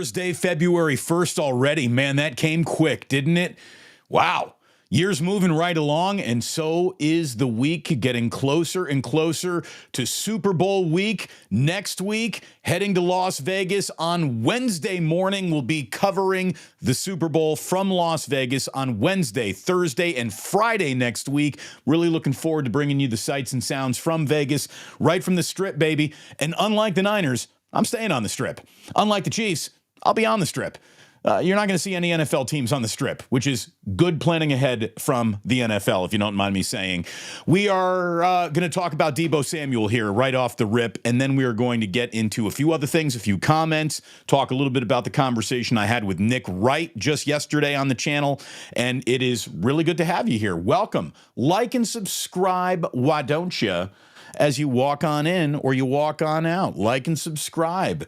Thursday, February 1st already. Man, that came quick, didn't it? Wow. Year's moving right along, and so is the week, getting closer and closer to Super Bowl week. Next week, heading to Las Vegas on Wednesday morning. We'll be covering the Super Bowl from Las Vegas on Wednesday, Thursday, and Friday next week. Really looking forward to bringing you the sights and sounds from Vegas, right from the Strip, baby. And unlike the Niners, I'm staying on the Strip. Unlike the Chiefs, I'll be on the Strip. You're not going to see any NFL teams on the Strip, which is good planning ahead from the NFL, if you don't mind me saying. We are going to talk about Deebo Samuel here right off the rip, and then we are going to get into a few other things, a few comments, talk a little bit about the conversation I had with Nick Wright just yesterday on the channel, and it is really good to have you here. Welcome. Like and subscribe, why don't you? As you walk on in or you walk on out. Like and subscribe.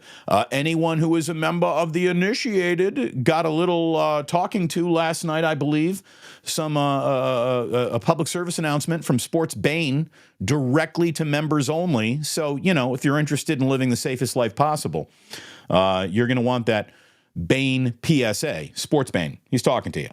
Anyone who is a member of the initiated got a little talking to last night, I believe. A public service announcement from Sports Bane directly to members only. So, you know, if you're interested in living the safest life possible, you're going to want that Bane PSA. Sports Bane. He's talking to you.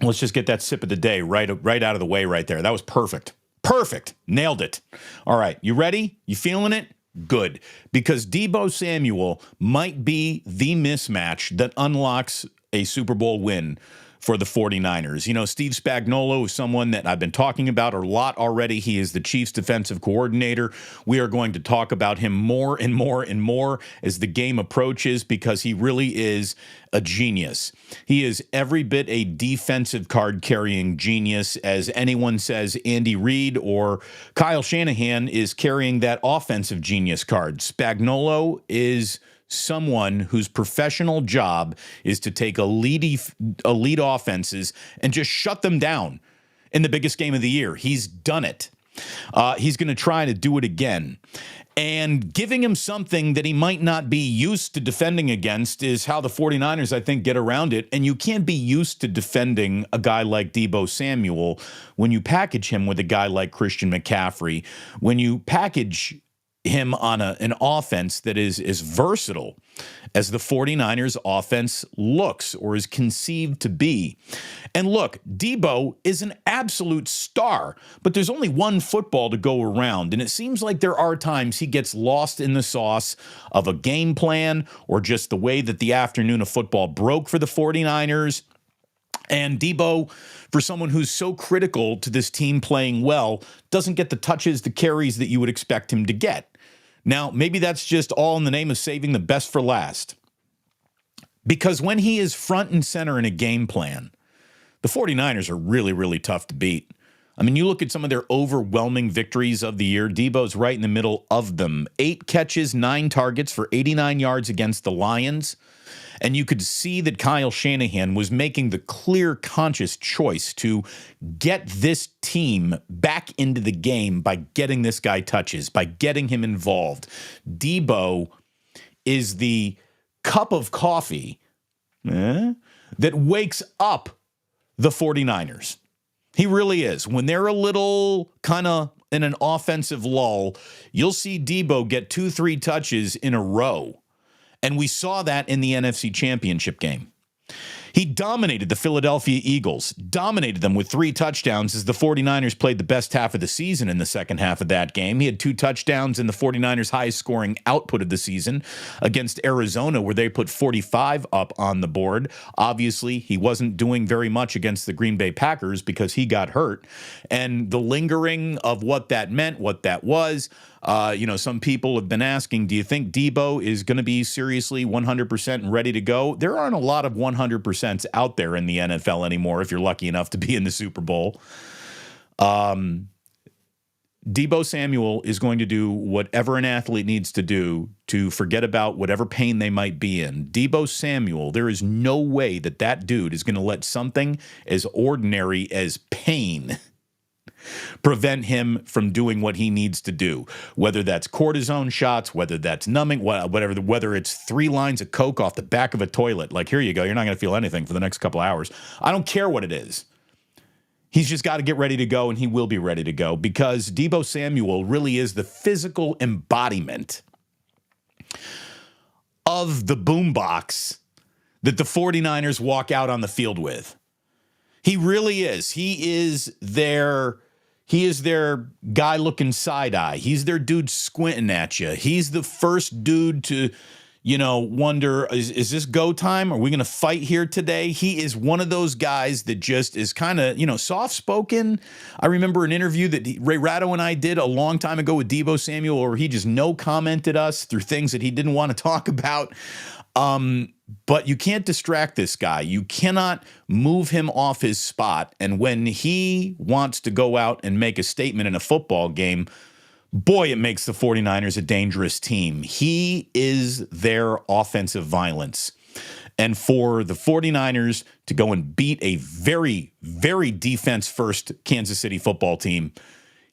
Let's just get that sip of the day right out of the way right there. That was perfect. Perfect. Nailed it. All right. You ready? You feeling it? Good. Because Deebo Samuel might be the mismatch that unlocks a Super Bowl win for the 49ers. You know, Steve Spagnuolo is someone that I've been talking about a lot already. He is the Chiefs defensive coordinator. We are going to talk about him more and more and more as the game approaches because he really is a genius. He is every bit a defensive card-carrying genius. As anyone says, Andy Reid or Kyle Shanahan is carrying that offensive genius card. Spagnuolo is someone whose professional job is to take elite offenses and just shut them down in the biggest game of the year. He's done it. He's going to try to do it again. And giving him something that he might not be used to defending against is how the 49ers, I think, get around it. And you can't be used to defending a guy like Deebo Samuel when you package him with a guy like Christian McCaffrey, when you package him on an offense that is as versatile as the 49ers offense looks or is conceived to be. And look, Deebo is an absolute star, but there's only one football to go around. And it seems like there are times he gets lost in the sauce of a game plan or just the way that the afternoon of football broke for the 49ers. And Deebo, for someone who's so critical to this team playing well, doesn't get the touches, the carries that you would expect him to get. Now, maybe that's just all in the name of saving the best for last. Because when he is front and center in a game plan, the 49ers are really, really tough to beat. I mean, you look at some of their overwhelming victories of the year. Deebo's right in the middle of them. 8 catches, 9 targets for 89 yards against the Lions. And you could see that Kyle Shanahan was making the clear, conscious choice to get this team back into the game by getting this guy touches, by getting him involved. Deebo is the cup of coffee that wakes up the 49ers. He really is. When they're a little kind of in an offensive lull, you'll see Deebo get 2-3 touches in a row. And we saw that in the NFC Championship game. He dominated the Philadelphia Eagles, dominated them with 3 touchdowns as the 49ers played the best half of the season in the second half of that game. He had 2 touchdowns in the 49ers' highest scoring output of the season against Arizona, where they put 45 up on the board. Obviously, he wasn't doing very much against the Green Bay Packers because he got hurt. And the lingering of what that meant, what that was, some people have been asking, do you think Deebo is going to be seriously 100% and ready to go? There aren't a lot of 100% out there in the NFL anymore if you're lucky enough to be in the Super Bowl. Deebo Samuel is going to do whatever an athlete needs to do to forget about whatever pain they might be in. Deebo Samuel, there is no way that dude is going to let something as ordinary as pain prevent him from doing what he needs to do, whether that's cortisone shots, whether that's numbing, whatever, whether it's 3 lines of Coke off the back of a toilet. Like, here you go. You're not going to feel anything for the next couple hours. I don't care what it is. He's just got to get ready to go, and he will be ready to go because Deebo Samuel really is the physical embodiment of the boombox that the 49ers walk out on the field with. He really is. He is their guy looking side-eye. He's their dude squinting at you. He's the first dude to, wonder, is this go time? Are we going to fight here today? He is one of those guys that just is kind of, soft-spoken. I remember an interview that Ratto and I did a long time ago with Deebo Samuel where he just no-commented us through things that he didn't want to talk about. But you can't distract this guy. You cannot move him off his spot. And when he wants to go out and make a statement in a football game, boy, it makes the 49ers a dangerous team. He is their offensive violence. And for the 49ers to go and beat a very, very defense-first Kansas City football team,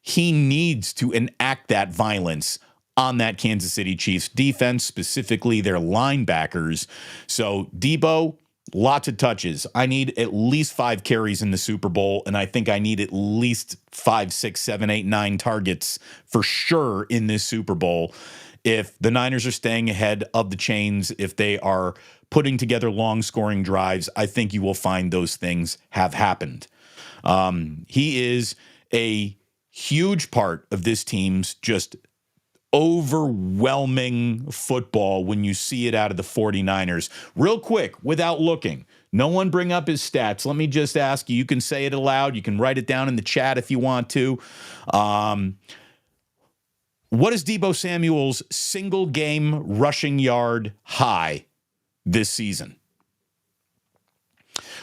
he needs to enact that violence on that Kansas City Chiefs defense, specifically their linebackers. So Deebo, lots of touches. I need at least 5 carries in the Super Bowl, and I think I need at least 5, 6, 7, 8, 9 targets for sure in this Super Bowl. If the Niners are staying ahead of the chains, if they are putting together long scoring drives, I think you will find those things have happened. He is a huge part of this team's just overwhelming football when you see it out of the 49ers. Real quick, without looking, no one bring up his stats. Let me just ask you, you can say it aloud. You can write it down in the chat if you want to. What is Deebo Samuel's single game rushing yard high this season?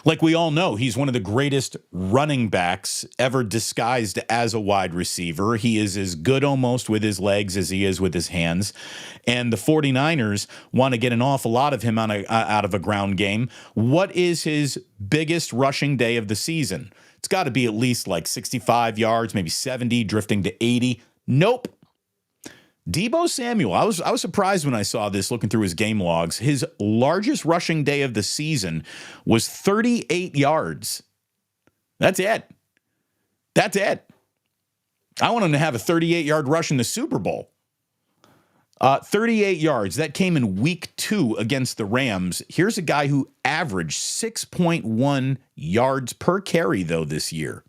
Like we all know, he's one of the greatest running backs ever disguised as a wide receiver. He is as good almost with his legs as he is with his hands. And the 49ers want to get an awful lot of him out of a ground game. What is his biggest rushing day of the season? It's got to be at least like 65 yards, maybe 70, drifting to 80. Nope. Deebo Samuel, I was surprised when I saw this looking through his game logs. His largest rushing day of the season was 38 yards. That's it. That's it. I want him to have a 38-yard rush in the Super Bowl. 38 yards. That came in week 2 against the Rams. Here's a guy who averaged 6.1 yards per carry, though, this year.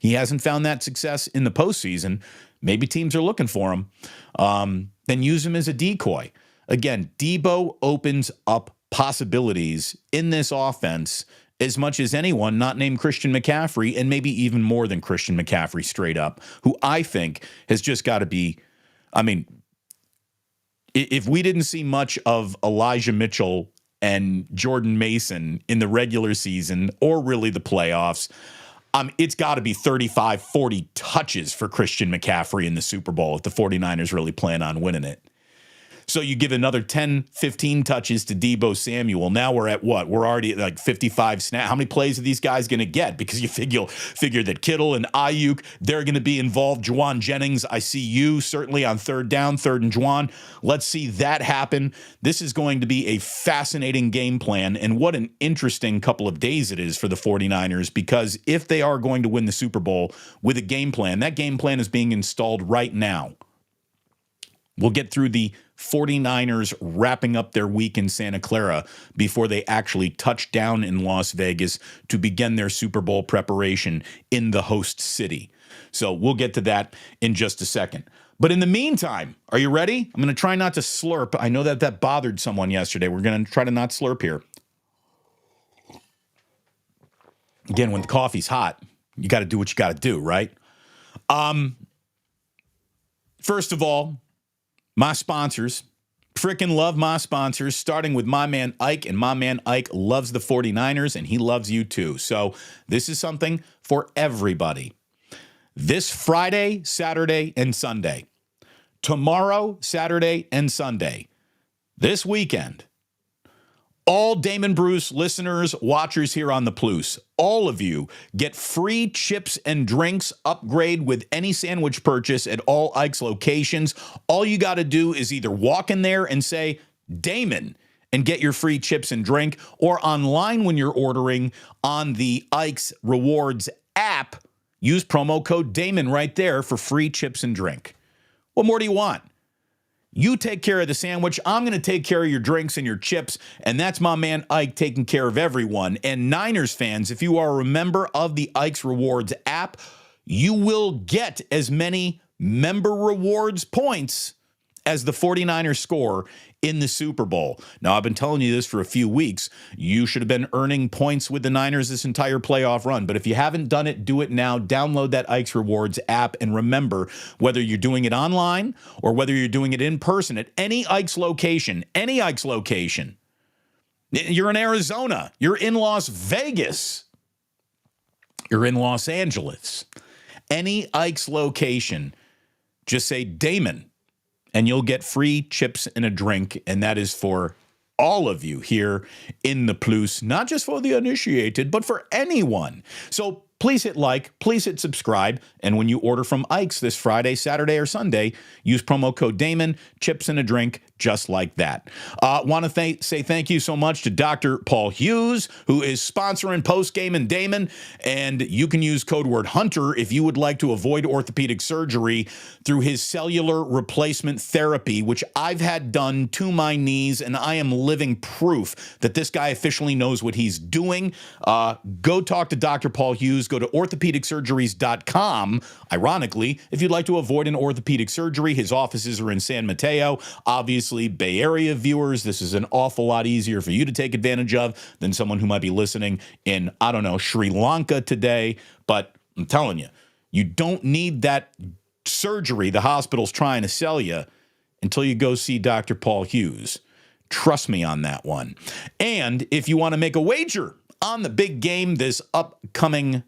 He hasn't found that success in the postseason. Maybe teams are looking for him. Then use him as a decoy. Again, Deebo opens up possibilities in this offense as much as anyone not named Christian McCaffrey, and maybe even more than Christian McCaffrey straight up, who I think has just got to be, if we didn't see much of Elijah Mitchell and Jordan Mason in the regular season or really the playoffs, it's got to be 35, 40 touches for Christian McCaffrey in the Super Bowl if the 49ers really plan on winning it. So you give another 10, 15 touches to Deebo Samuel. Now we're at what? We're already at like 55 snaps. How many plays are these guys going to get? Because you figure that Kittle and Ayuk, they're going to be involved. Juwan Jennings, I see you certainly on third down, third and Juwan. Let's see that happen. This is going to be a fascinating game plan, and what an interesting couple of days it is for the 49ers, because if they are going to win the Super Bowl with a game plan, that game plan is being installed right now. We'll get through the 49ers wrapping up their week in Santa Clara before they actually touch down in Las Vegas to begin their Super Bowl preparation in the host city. So we'll get to that in just a second. But in the meantime, are you ready? I'm going to try not to slurp. I know that bothered someone yesterday. We're going to try to not slurp here. Again, when the coffee's hot, you got to do what you got to do, right? First of all, my sponsors, freaking love my sponsors, starting with my man Ike, and my man Ike loves the 49ers, and he loves you too. So this is something for everybody. This Friday, Saturday, and Sunday. Tomorrow, Saturday, and Sunday. This weekend. All Damon Bruce listeners, watchers here on the Pluce, all of you get free chips and drinks upgrade with any sandwich purchase at all Ike's locations. All you got to do is either walk in there and say, Damon, and get your free chips and drink, or online when you're ordering on the Ike's Rewards app, use promo code Damon right there for free chips and drink. What more do you want? You take care of the sandwich. I'm going to take care of your drinks and your chips. And that's my man Ike taking care of everyone. And Niners fans, if you are a member of the Ike's Rewards app, you will get as many member rewards points as the 49ers score in the Super Bowl. Now, I've been telling you this for a few weeks. You should have been earning points with the Niners this entire playoff run. But if you haven't done it, do it now. Download that Ike's Rewards app. And remember, whether you're doing it online or whether you're doing it in person at any Ike's location, you're in Arizona, you're in Las Vegas, you're in Los Angeles, any Ike's location, just say Damon, and you'll get free chips and a drink, and that is for all of you here in the Pluce, not just for the initiated, but for anyone. So please hit like, please hit subscribe, and when you order from Ike's this Friday, Saturday, or Sunday, use promo code Damon, chips and a drink, just like that. Want to say thank you so much to Dr. Paul Hughes, who is sponsoring Postgame and Damon, and you can use code word Hunter if you would like to avoid orthopedic surgery through his cellular replacement therapy, which I've had done to my knees, and I am living proof that this guy officially knows what he's doing. Go talk to Dr. Paul Hughes. Go to orthopedicsurgeries.com. Ironically, if you'd like to avoid an orthopedic surgery, his offices are in San Mateo. Obviously, Bay Area viewers, this is an awful lot easier for you to take advantage of than someone who might be listening in, I don't know, Sri Lanka today. But I'm telling you, you don't need that surgery the hospital's trying to sell you until you go see Dr. Paul Hughes. Trust me on that one. And if you want to make a wager on the big game this upcoming,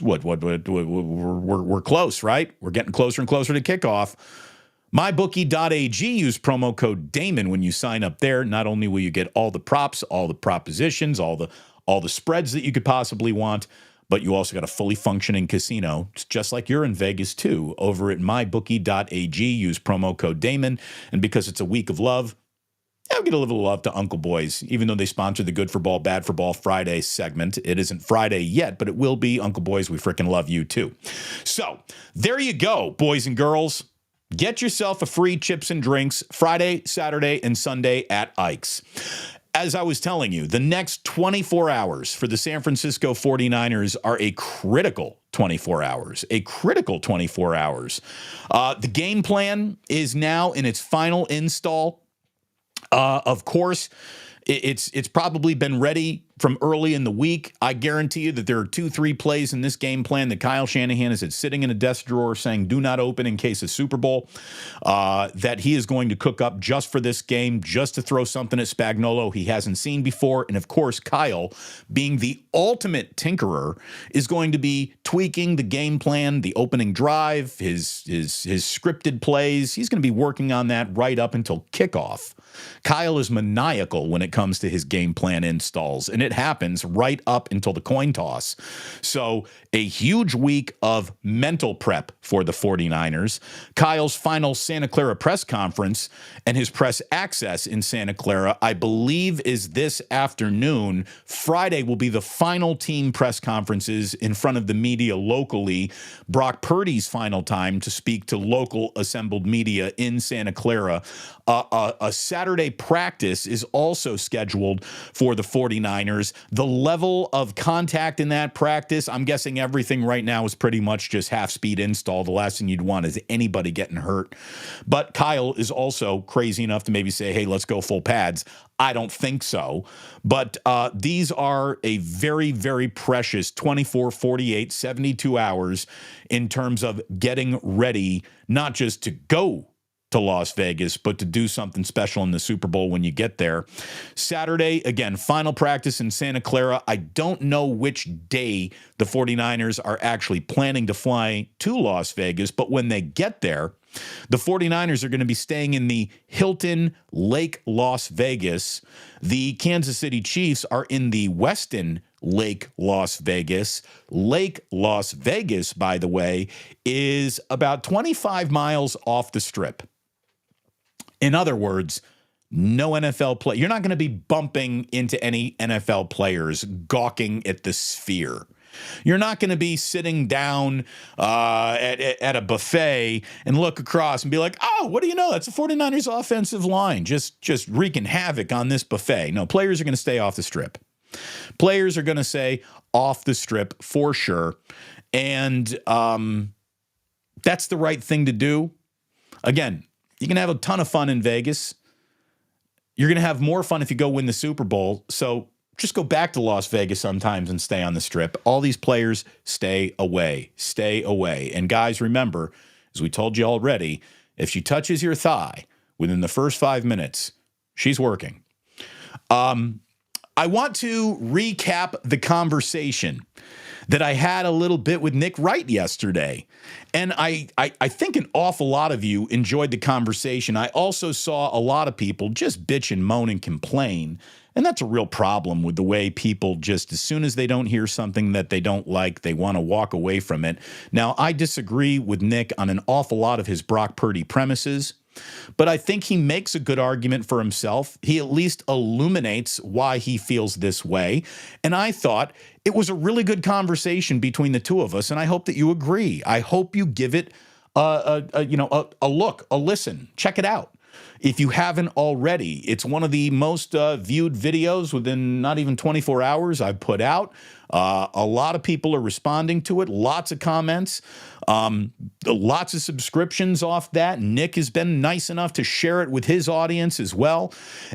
we're close, right? We're getting closer and closer to kickoff. MyBookie.ag, use promo code Damon when you sign up there. Not only will you get all the props, all the propositions, all the spreads that you could possibly want, but you also got a fully functioning casino. It's just like you're in Vegas too. Over at MyBookie.ag, use promo code Damon. And because it's a week of love, I'll get a little love to Uncle Boys, even though they sponsor the Good for Ball, Bad for Ball Friday segment. It isn't Friday yet, but it will be. Uncle Boys, we freaking love you too. So there you go, boys and girls. Get yourself a free chips and drinks Friday, Saturday, and Sunday at Ike's. As I was telling you, the next 24 hours for the San Francisco 49ers are a critical 24 hours. The game plan is now in its final install. Of course, it's probably been ready from early in the week. I guarantee you that there are 2-3 plays in this game plan that Kyle Shanahan is sitting in a desk drawer saying, do not open in case of Super Bowl, that he is going to cook up just for this game, just to throw something at Spagnuolo he hasn't seen before. And of course, Kyle, being the ultimate tinkerer, is going to be tweaking the game plan, the opening drive, his scripted plays. He's going to be working on that right up until kickoff. Kyle is maniacal when it comes to his game plan installs, and it happens right up until the coin toss. So a huge week of mental prep for the 49ers. Kyle's final Santa Clara press conference and his press access in Santa Clara, I believe, is this afternoon. Friday will be the final team press conferences in front of the media locally. Brock Purdy's final time to speak to local assembled media in Santa Clara. A Saturday practice is also scheduled for the 49ers. The level of contact in that practice, I'm guessing everything right now is pretty much just half-speed install. The last thing you'd want is anybody getting hurt. But Kyle is also crazy enough to maybe say, hey, let's go full pads. I don't think so. But these are a very, very precious 24, 48, 72 hours in terms of getting ready, not just to go to Las Vegas, but to do something special in the Super Bowl when you get there. Saturday, again, final practice in Santa Clara. I don't know which day the 49ers are actually planning to fly to Las Vegas, but when they get there, the 49ers are going to be staying in the Hilton Lake Las Vegas. The Kansas City Chiefs are in the Westin Lake Las Vegas. Lake Las Vegas, by the way, is about 25 miles off the Strip. In other words, no NFL play. You're not going to be bumping into any NFL players gawking at the Sphere. You're not going to be sitting down at a buffet and look across and be like, oh, what do you know? That's the 49ers offensive line just wreaking havoc on this buffet. No, players are going to stay off the strip. Players are going to say off the strip for sure. And that's the right thing to do. Again, you can have a ton of fun in Vegas. You're going to have more fun if you go win the Super Bowl. So just go back to Las Vegas sometimes and stay on the strip. All these players stay away. Stay away. And guys, remember, as we told you already, if she touches your thigh within the first 5 minutes, she's working. I want to recap the conversation that I had a little bit with Nick Wright yesterday. And I think an awful lot of you enjoyed the conversation. I also saw a lot of people just bitch and moan and complain. And that's a real problem with the way people just, as soon as they don't hear something that they don't like, they want to walk away from it. Now, I disagree with Nick on an awful lot of his Brock Purdy premises, but I think he makes a good argument for himself. He at least illuminates why he feels this way. And I thought it was a really good conversation between the two of us, and I hope that you agree. I hope you give it a look, a listen. Check it out. If you haven't already, it's one of the most viewed videos within not even 24 hours I've put out. A lot of people are responding to it, lots of comments, lots of subscriptions off that. Nick has been nice enough to share it with his audience as well.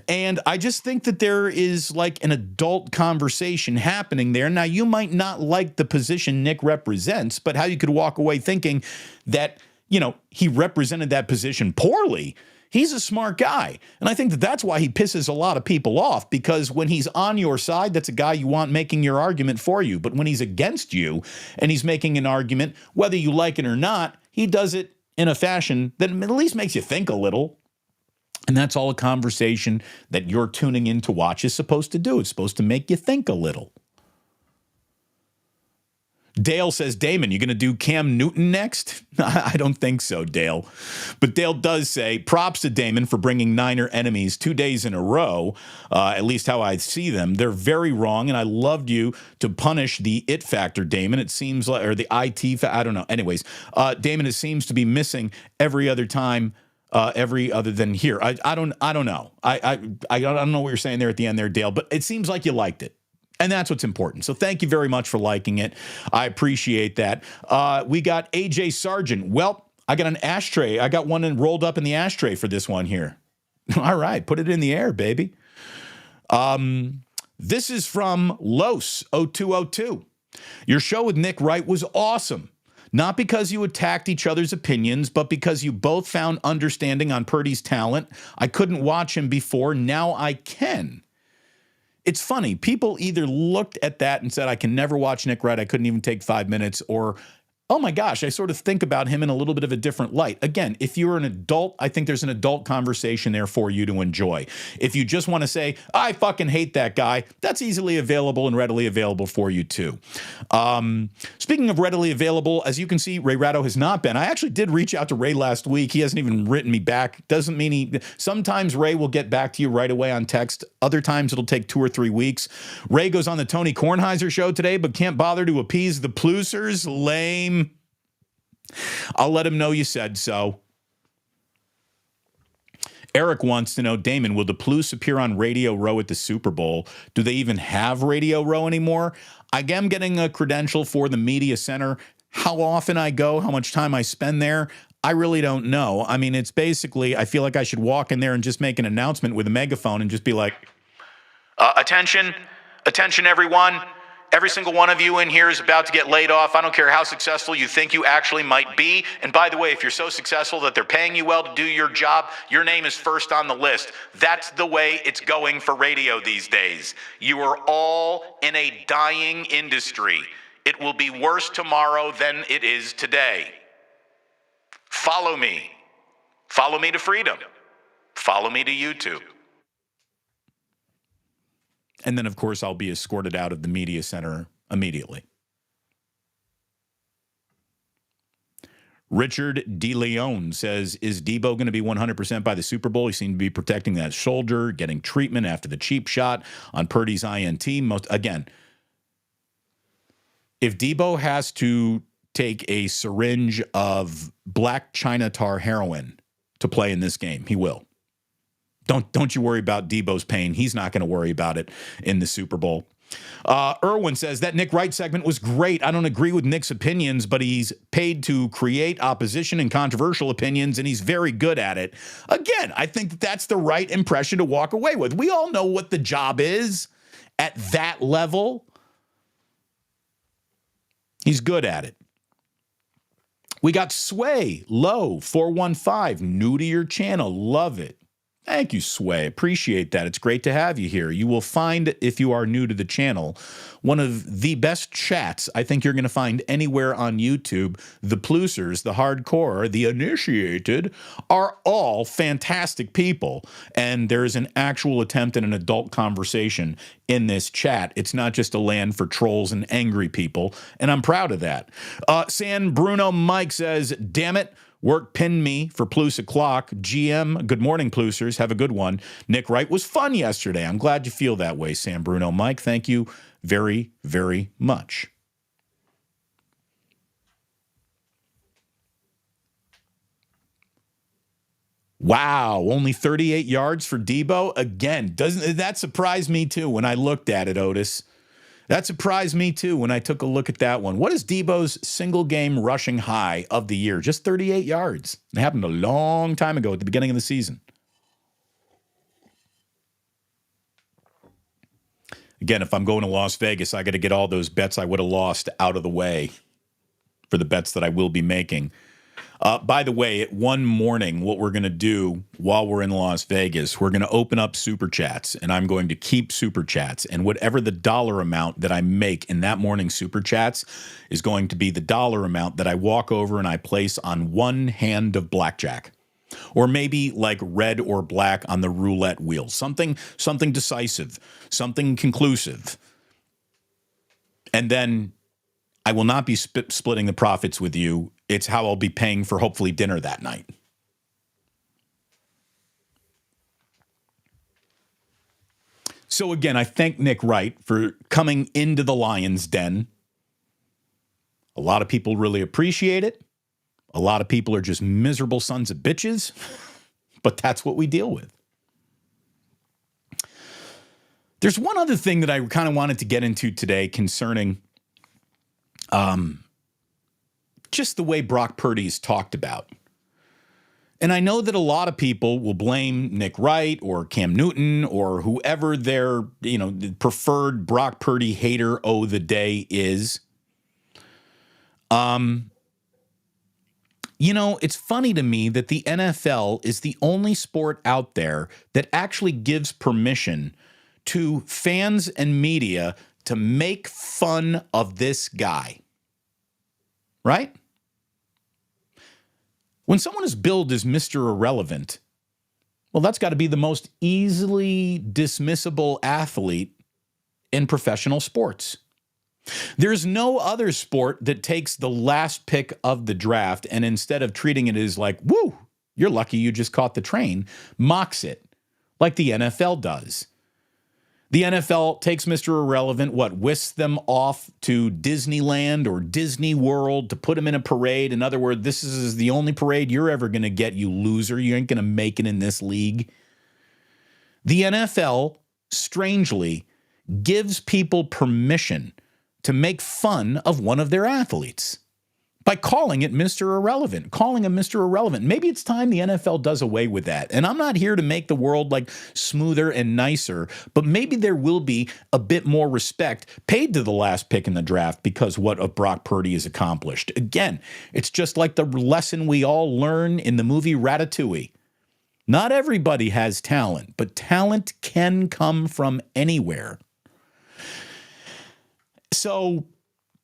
And I just think that there is like an adult conversation happening there. Now, you might not like the position Nick represents, but how you could walk away thinking that, he represented that position poorly. He's a smart guy, and I think that that's why he pisses a lot of people off, because when he's on your side, that's a guy you want making your argument for you. But when he's against you and he's making an argument, whether you like it or not, he does it in a fashion that at least makes you think a little. And that's all a conversation that you're tuning in to watch is supposed to do. It's supposed to make you think a little. Dale says, Damon, you going to do Cam Newton next? I don't think so, Dale. But Dale does say, props to Damon for bringing Niner enemies 2 days in a row, at least how I see them. They're very wrong, and I loved you to punish the it factor, Damon. It seems like, or the IT, I don't know. Anyways, Damon, it seems to be missing every other time, every other than here. I don't know. I don't know what you're saying there at the end there, Dale, but it seems like you liked it. And that's what's important. So thank you very much for liking it. I appreciate that. We got AJ Sargent. Well, I got an ashtray. I got one rolled up in the ashtray for this one here. All right. Put it in the air, baby. This is from Los0202. Your show with Nick Wright was awesome. Not because you attacked each other's opinions, but because you both found understanding on Purdy's talent. I couldn't watch him before. Now I can. It's funny. People either looked at that and said, I can never watch Nick Wright. I couldn't even take 5 minutes. Or, oh my gosh, I sort of think about him in a little bit of a different light. Again, if you're an adult, I think there's an adult conversation there for you to enjoy. If you just want to say, I fucking hate that guy, that's easily available and readily available for you too. Speaking of readily available, as you can see, Ray Ratto has not been. I actually did reach out to Ray last week. He hasn't even written me back. Doesn't mean sometimes Ray will get back to you right away on text. Other times it'll take 2 or 3 weeks. Ray goes on the Tony Kornheiser Show today, but can't bother to appease the Plucers. Lame. I'll let him know you said so. Eric wants to know, Damon, will the Pluce appear on Radio Row at the Super Bowl? Do they even have Radio Row anymore? I am getting a credential for the media center. How often I go, how much time I spend there, I really don't know. I mean, it's basically, I feel like I should walk in there and just make an announcement with a megaphone and just be like, attention, everyone. Every single one of you in here is about to get laid off. I don't care how successful you think you actually might be. And by the way, if you're so successful that they're paying you well to do your job, your name is first on the list. That's the way it's going for radio these days. You are all in a dying industry. It will be worse tomorrow than it is today. Follow me. Follow me to freedom. Follow me to YouTube. And then, of course, I'll be escorted out of the media center immediately. Richard DeLeon says, is Deebo going to be 100% by the Super Bowl? He seemed to be protecting that shoulder, getting treatment after the cheap shot on Purdy's INT. Again, If Deebo has to take a syringe of black China tar heroin to play in this game, he will. Don't you worry about Deebo's pain. He's not going to worry about it in the Super Bowl. Irwin says that Nick Wright segment was great. I don't agree with Nick's opinions, but he's paid to create opposition and controversial opinions, and he's very good at it. Again, I think that's the right impression to walk away with. We all know what the job is at that level. He's good at it. We got Sway Low 415, new to your channel. Love it. Thank you, Sway. Appreciate that. It's great to have you here. You will find, if you are new to the channel, one of the best chats I think you're going to find anywhere on YouTube. The Plucers, the hardcore, the initiated are all fantastic people. And there's an actual attempt at an adult conversation in this chat. It's not just a land for trolls and angry people. And I'm proud of that. San Bruno Mike says, damn it. Work pinned me for Pluce o'clock. GM, good morning, Plucers. Have a good one. Nick Wright was fun yesterday. I'm glad you feel that way, San Bruno. Mike, thank you very, very much. Wow, only 38 yards for Deebo? Again, doesn't that surprise me too when I looked at it, Otis? That surprised me, too, when I took a look at that one. What is Deebo's single-game rushing high of the year? Just 38 yards. It happened a long time ago at the beginning of the season. Again, if I'm going to Las Vegas, I got to get all those bets I would have lost out of the way for the bets that I will be making. By the way, one morning, what we're going to do while we're in Las Vegas, we're going to open up Super Chats, and I'm going to keep Super Chats. And whatever the dollar amount that I make in that morning's Super Chats is going to be the dollar amount that I walk over and I place on one hand of blackjack. Or maybe like red or black on the roulette wheel. Something decisive, something conclusive. And then I will not be splitting the profits with you. It's how I'll be paying for hopefully dinner that night. So again, I thank Nick Wright for coming into the Lion's Den. A lot of people really appreciate it. A lot of people are just miserable sons of bitches, but that's what we deal with. There's one other thing that I kind of wanted to get into today concerning just the way Brock Purdy is talked about. And I know that a lot of people will blame Nick Wright or Cam Newton or whoever their, preferred Brock Purdy hater of the day is. It's funny to me that the NFL is the only sport out there that actually gives permission to fans and media to make fun of this guy. Right? When someone is billed as Mr. Irrelevant, well, that's got to be the most easily dismissible athlete in professional sports. There's no other sport that takes the last pick of the draft and instead of treating it as like, woo, you're lucky you just caught the train, mocks it like the NFL does. The NFL takes Mr. Irrelevant, whisks them off to Disneyland or Disney World to put him in a parade. In other words, this is the only parade you're ever going to get, you loser. You ain't going to make it in this league. The NFL, strangely, gives people permission to make fun of one of their athletes by calling it Mr. Irrelevant, calling him Mr. Irrelevant. Maybe it's time the NFL does away with that. And I'm not here to make the world like smoother and nicer, but maybe there will be a bit more respect paid to the last pick in the draft because what Brock Purdy has accomplished. Again, it's just like the lesson we all learn in the movie Ratatouille. Not everybody has talent, but talent can come from anywhere. So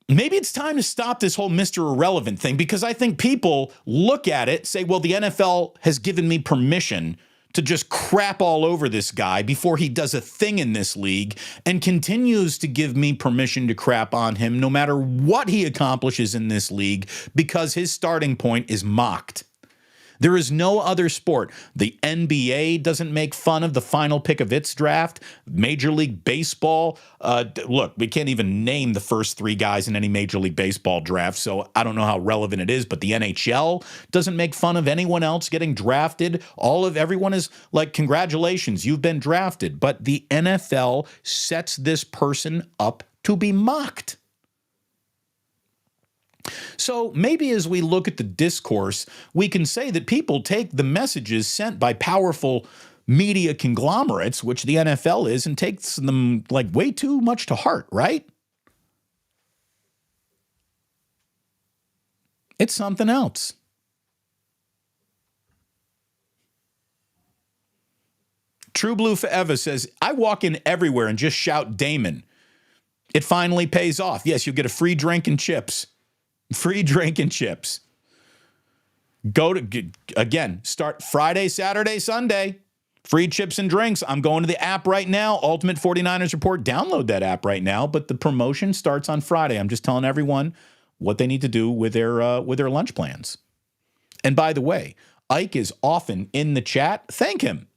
maybe it's time to stop this whole Mr. Irrelevant thing because I think people look at it, say, well, the NFL has given me permission to just crap all over this guy before he does a thing in this league and continues to give me permission to crap on him no matter what he accomplishes in this league because his starting point is mocked. There is no other sport. The NBA doesn't make fun of the final pick of its draft. Major League Baseball, look, we can't even name the first 3 guys in any Major League Baseball draft, so I don't know how relevant it is, but the NHL doesn't make fun of anyone else getting drafted. Everyone is like, congratulations, you've been drafted. But the NFL sets this person up to be mocked. So maybe as we look at the discourse, we can say that people take the messages sent by powerful media conglomerates, which the NFL is, and takes them like way too much to heart, right? It's something else. True Blue Forever says, I walk in everywhere and just shout Damon. It finally pays off. Yes, you'll get a free drink and chips. Free drink and chips. Start Friday, Saturday, Sunday. Free chips and drinks. I'm going to the app right now. Ultimate 49ers Report. Download that app right now. But the promotion starts on Friday. I'm just telling everyone what they need to do with their lunch plans. And by the way, Ike is often in the chat. Thank him.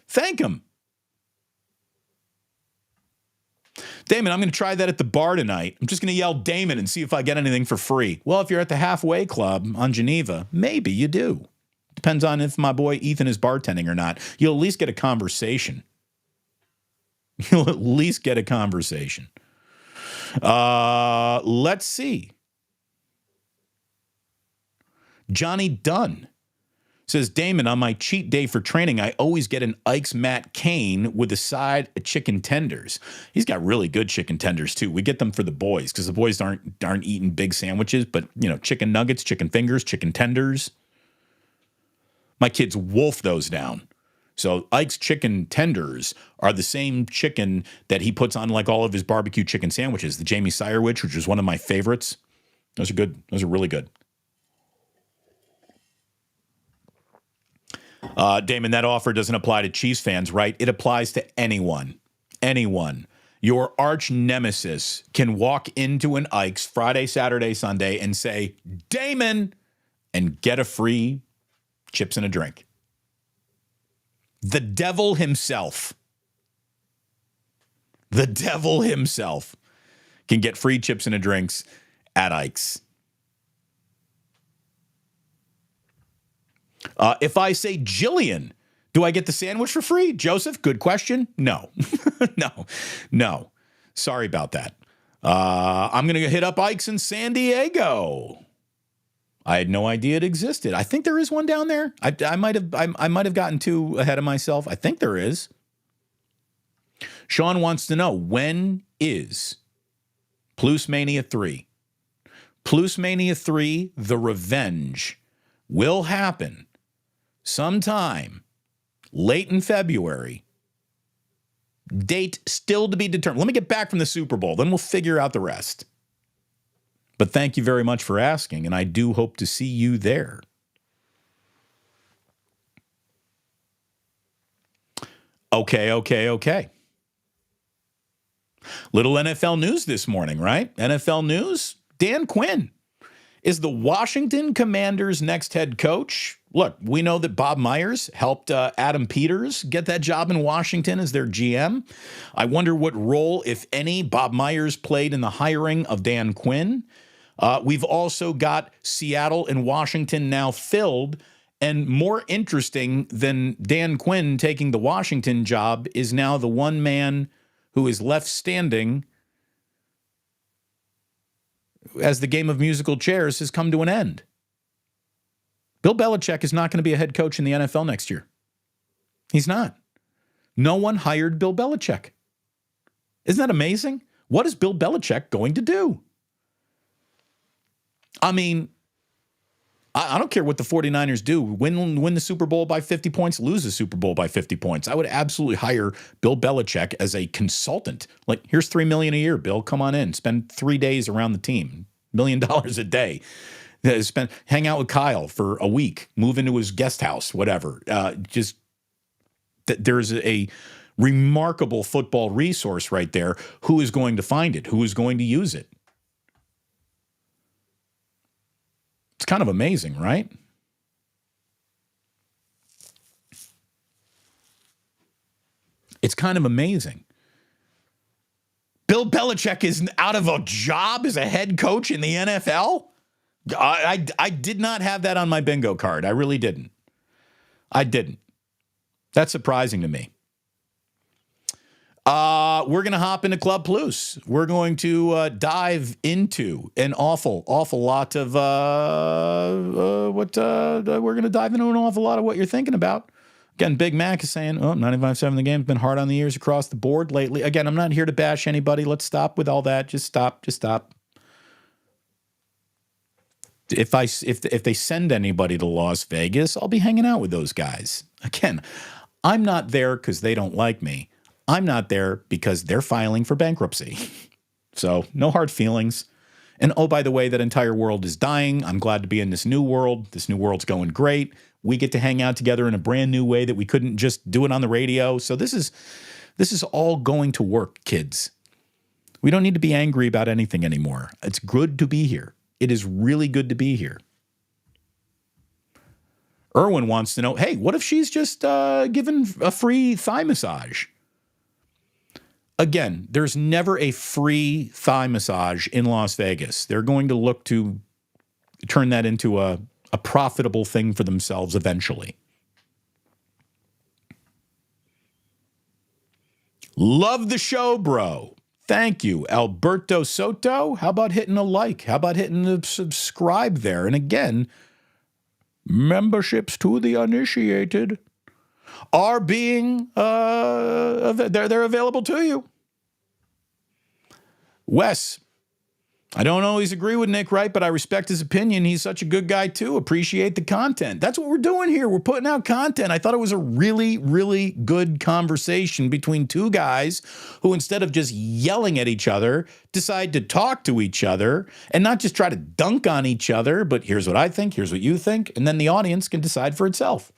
Thank him. Damon, I'm going to try that at the bar tonight. I'm just going to yell Damon and see if I get anything for free. Well, if you're at the Halfway Club on Geneva, maybe you do. Depends on if my boy Ethan is bartending or not. You'll at least get a conversation. You'll at least get a conversation. Let's see. Johnny Dunn says, Damon, on my cheat day for training, I always get an Ike's Matt Cain with a side of chicken tenders. He's got really good chicken tenders, too. We get them for the boys because the boys aren't eating big sandwiches, but, chicken nuggets, chicken fingers, chicken tenders. My kids wolf those down. So Ike's chicken tenders are the same chicken that he puts on like all of his barbecue chicken sandwiches. The Jamie Sirewich, which is one of my favorites. Those are good. Those are really good. Damon, that offer doesn't apply to Chiefs fans, right? It applies to anyone. Anyone. Your arch nemesis can walk into an Ike's Friday, Saturday, Sunday and say, Damon, and get a free chips and a drink. The devil himself. The devil himself can get free chips and a drinks at Ike's. If I say Jillian, do I get the sandwich for free? Joseph, good question. No, no. Sorry about that. I'm going to hit up Ike's in San Diego. I had no idea it existed. I think there is one down there. I might have gotten too ahead of myself. I think there is. Sean wants to know, when is Plucemania 3? Plucemania 3, The Revenge, will happen sometime late in February. Date still to be determined. Let me get back from the Super Bowl, then we'll figure out the rest. But thank you very much for asking, and I do hope to see you there. Okay. Little NFL news this morning, right? NFL news, Dan Quinn is the Washington Commanders' next head coach. Look, we know that Bob Myers helped Adam Peters get that job in Washington as their GM. I wonder what role, if any, Bob Myers played in the hiring of Dan Quinn. We've also got Seattle and Washington now filled. And more interesting than Dan Quinn taking the Washington job is now the one man who is left standing as the game of musical chairs has come to an end. Bill Belichick is not going to be a head coach in the NFL next year. He's not. No one hired Bill Belichick. Isn't that amazing? What is Bill Belichick going to do? I mean, I don't care what the 49ers do. Win the Super Bowl by 50 points, lose the Super Bowl by 50 points. I would absolutely hire Bill Belichick as a consultant. Like, here's $3 million a year, Bill. Come on in. Spend 3 days around the team. $1 million a day. Hang out with Kyle for a week. Move into his guest house, whatever. There's a remarkable football resource right there. Who is going to find it? Who is going to use it? It's kind of amazing, right? It's kind of amazing. Bill Belichick is out of a job as a head coach in the NFL? I did not have that on my bingo card. I really didn't. I didn't. That's surprising to me. We're going to hop into Club Pluce. We're going to dive into an awful lot of we're going to dive into an awful lot of what you're thinking about. Again, Big Mac is saying, 95.7 the game's been hard on the ears across the board lately. Again, I'm not here to bash anybody. Let's stop with all that. Just stop. If they send anybody to Las Vegas, I'll be hanging out with those guys. Again, I'm not there because they don't like me. I'm not there because they're filing for bankruptcy. So no hard feelings. And oh, by the way, that entire world is dying. I'm glad to be in this new world. This new world's going great. We get to hang out together in a brand new way that we couldn't just do it on the radio. So this is all going to work, kids. We don't need to be angry about anything anymore. It's good to be here. It is really good to be here. Erwin wants to know, hey, what if she's just given a free thigh massage? Again, there's never a free thigh massage in Las Vegas. They're going to look to turn that into a profitable thing for themselves eventually. Love the show, bro. Thank you, Alberto Soto. How about hitting a like? How about hitting the subscribe there? And again, memberships to the uninitiated are being, they're available to you. Wes, I don't always agree with Nick Wright, but I respect his opinion. He's such a good guy, too. Appreciate the content. That's what we're doing here. We're putting out content. I thought it was a really, really good conversation between two guys who, instead of just yelling at each other, decide to talk to each other and not just try to dunk on each other, but here's what I think, here's what you think, and then the audience can decide for itself.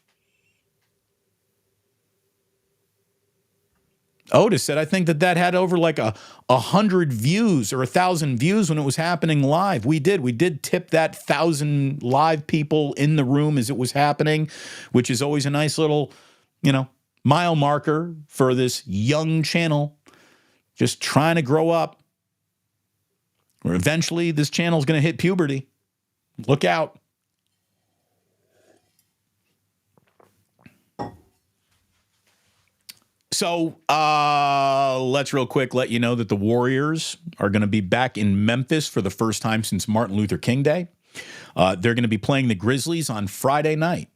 Otis said, I think that had over like 100 views or 1,000 views when it was happening live. We did tip that 1,000 live people in the room as it was happening, which is always a nice little, mile marker for this young channel just trying to grow up. Or eventually this channel is going to hit puberty. Look out. So let's real quick let you know that the Warriors are going to be back in Memphis for the first time since Martin Luther King Day. They're going to be playing the Grizzlies on Friday night.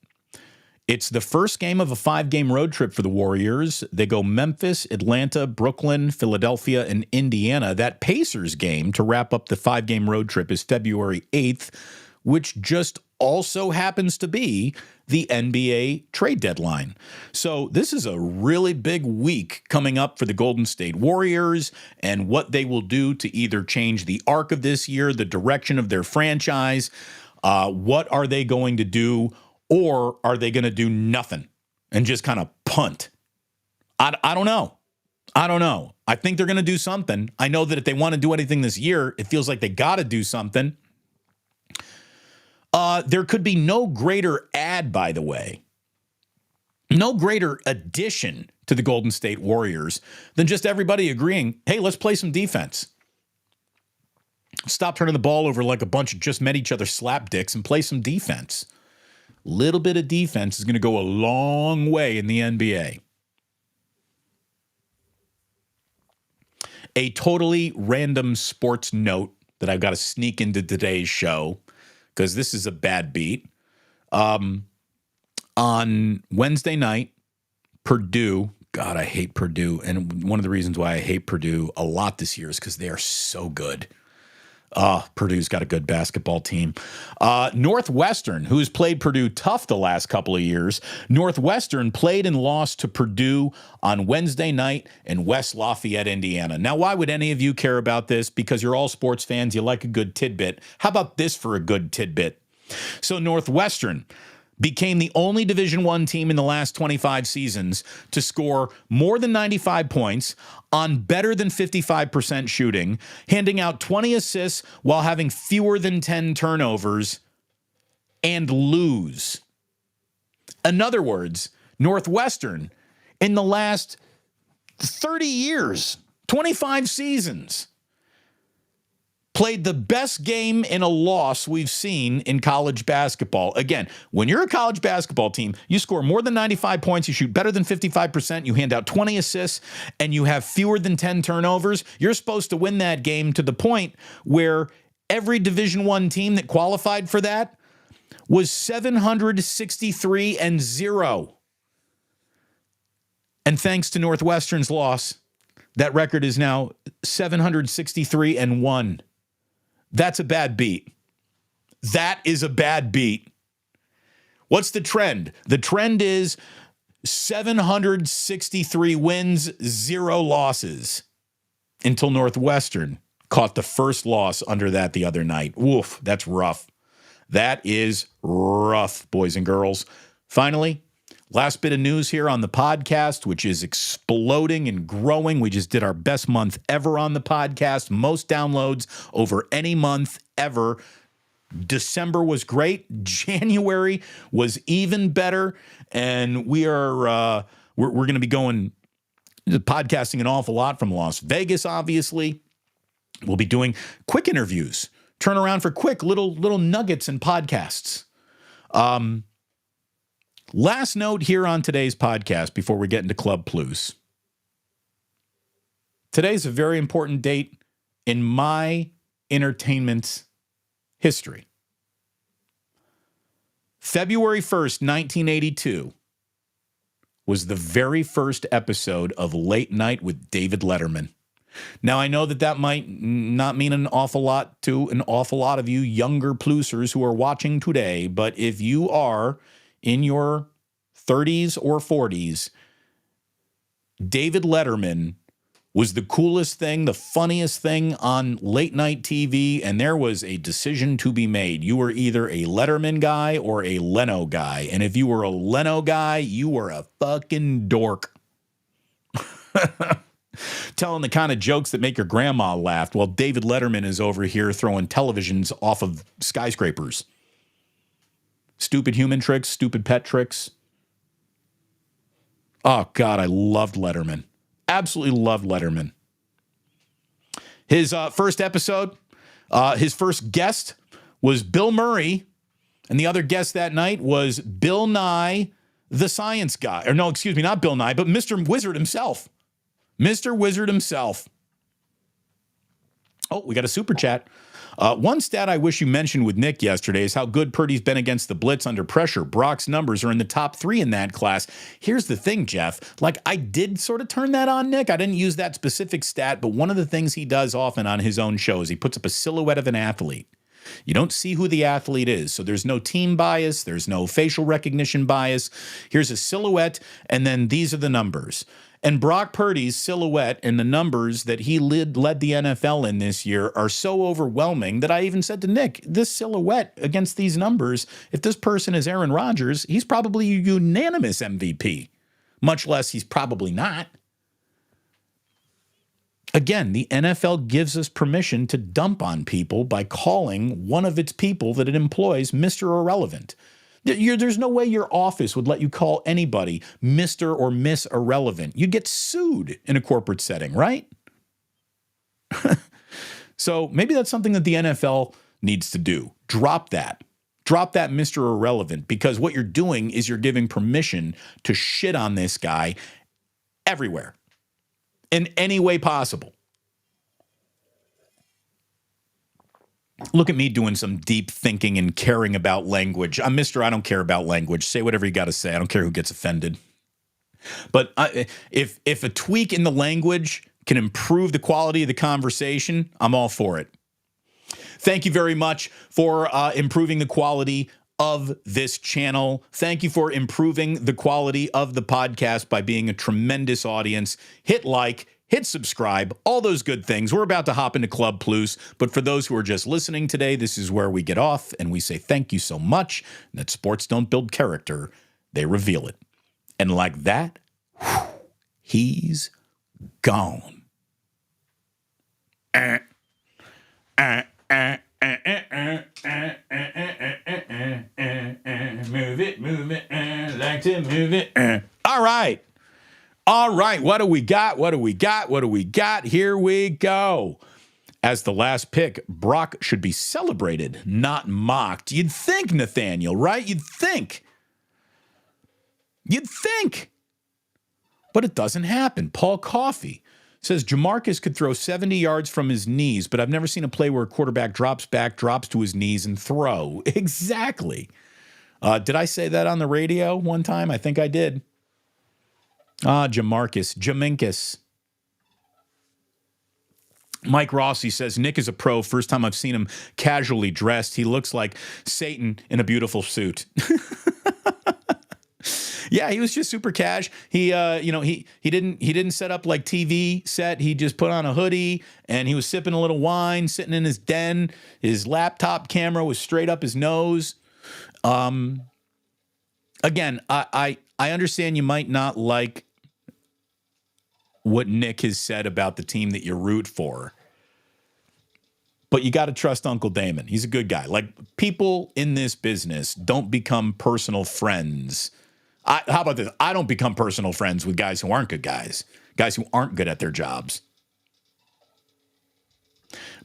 It's the first game of a 5-game road trip for the Warriors. They go Memphis, Atlanta, Brooklyn, Philadelphia, and Indiana. That Pacers game to wrap up the 5-game road trip is February 8th, which just also happens to be the NBA trade deadline. So this is a really big week coming up for the Golden State Warriors and what they will do to either change the arc of this year, the direction of their franchise. What are they going to do? Or are they going to do nothing and just kind of punt? I don't know. I think they're going to do something. I know that if they want to do anything this year, it feels like they got to do something. There could be no greater ad, by the way, no greater addition to the Golden State Warriors than just everybody agreeing, hey, let's play some defense. Stop turning the ball over like a bunch of just met each other slapdicks and play some defense. Little bit of defense is going to go a long way in the NBA. A totally random sports note that I've got to sneak into today's show, because this is a bad beat. On Wednesday night, Purdue, God, I hate Purdue. And one of the reasons why I hate Purdue a lot this year is because they are so good. Purdue's got a good basketball team. Northwestern, who's played Purdue tough the last couple of years, Northwestern played and lost to Purdue on Wednesday night in West Lafayette, Indiana. Now, why would any of you care about this? Because you're all sports fans. You like a good tidbit. How about this for a good tidbit? So Northwestern became the only Division I team in the last 25 seasons to score more than 95 points on better than 55% shooting, handing out 20 assists while having fewer than 10 turnovers, and lose. In other words, Northwestern, in the last 30 years, 25 seasons. Played the best game in a loss we've seen in college basketball. Again, when you're a college basketball team, you score more than 95 points, you shoot better than 55%, you hand out 20 assists, and you have fewer than 10 turnovers. You're supposed to win that game to the point where every Division I team that qualified for that was 763-0. And thanks to Northwestern's loss, that record is now 763-1. That's a bad beat. That is a bad beat. What's the trend? The trend is 763 wins, 0 losses until Northwestern caught the first loss under that the other night. Woof, that's rough. That is rough, boys and girls. Finally, last bit of news here on the podcast, which is exploding and growing. We just did our best month ever on the podcast. Most downloads over any month ever. December was great. January was even better. And we are we're going to be going podcasting an awful lot from Las Vegas, obviously. We'll be doing quick interviews. Turn around for quick little nuggets and podcasts. Last note here on today's podcast before we get into Club Pluce. Today's a very important date in my entertainment history. February 1st, 1982 was the very first episode of Late Night with David Letterman. Now, I know that might not mean an awful lot to an awful lot of you younger Plucers who are watching today, but if you are in your 30s or 40s, David Letterman was the coolest thing, the funniest thing on late night TV, and there was a decision to be made. You were either a Letterman guy or a Leno guy, and if you were a Leno guy, you were a fucking dork. Telling the kind of jokes that make your grandma laugh while David Letterman is over here throwing televisions off of skyscrapers. Stupid human tricks, stupid pet tricks. Oh, God, I loved Letterman. Absolutely loved Letterman. His first episode, his first guest was Bill Murray, and the other guest that night was Bill Nye, the science guy. Or no, excuse me, not Bill Nye, but Mr. Wizard himself. Mr. Wizard himself. Oh, we got a super chat. One stat I wish you mentioned with Nick yesterday is how good Purdy's been against the blitz under pressure. Brock's numbers are in the top 3 in that class. Here's the thing, Jeff. Like, I did sort of turn that on Nick. I didn't use that specific stat, but one of the things he does often on his own shows, he puts up a silhouette of an athlete. You don't see who the athlete is, so there's no team bias. There's no facial recognition bias. Here's a silhouette, and then these are the numbers. And Brock Purdy's silhouette and the numbers that he led the NFL in this year are so overwhelming that I even said to Nick, this silhouette against these numbers, if this person is Aaron Rodgers, he's probably a unanimous MVP, much less he's probably not. Again, the NFL gives us permission to dump on people by calling one of its people that it employs Mr. Irrelevant. There's no way your office would let you call anybody Mr. or Miss Irrelevant. You'd get sued in a corporate setting, right? So maybe that's something that the NFL needs to do. Drop that. Drop that Mr. Irrelevant, because what you're doing is you're giving permission to shit on this guy everywhere in any way possible. Look at me doing some deep thinking and caring about language. I'm Mr. I don't care about language. Say whatever you got to say. I don't care who gets offended. But if a tweak in the language can improve the quality of the conversation, I'm all for it. Thank you very much for improving the quality of this channel. Thank you for improving the quality of the podcast by being a tremendous audience. Hit like. Hit subscribe, all those good things. We're about to hop into Club Pluce, but for those who are just listening today, this is where we get off and we say thank you so much. That sports don't build character, they reveal it. And like that, he's gone. Move it, like to move it. All right. All right, what do we got? What do we got? What do we got? Here we go. As the last pick, Brock should be celebrated, not mocked. You'd think, Nathaniel, right? You'd think. You'd think. But it doesn't happen. Paul Coffey says Jamarcus could throw 70 yards from his knees, but I've never seen a play where a quarterback drops back, drops to his knees, and throw. Exactly. Did I say that on the radio one time? I think I did. Jaminkus. Mike Rossi says, Nick is a pro. First time I've seen him casually dressed. He looks like Satan in a beautiful suit. Yeah, he was just super cash. He didn't set up like TV set. He just put on a hoodie and he was sipping a little wine, sitting in his den. His laptop camera was straight up his nose. Again, I understand you might not like what Nick has said about the team that you root for, but you got to trust Uncle Damon. He's a good guy. Like, people in this business don't become personal friends. How about this? I don't become personal friends with guys who aren't good guys who aren't good at their jobs.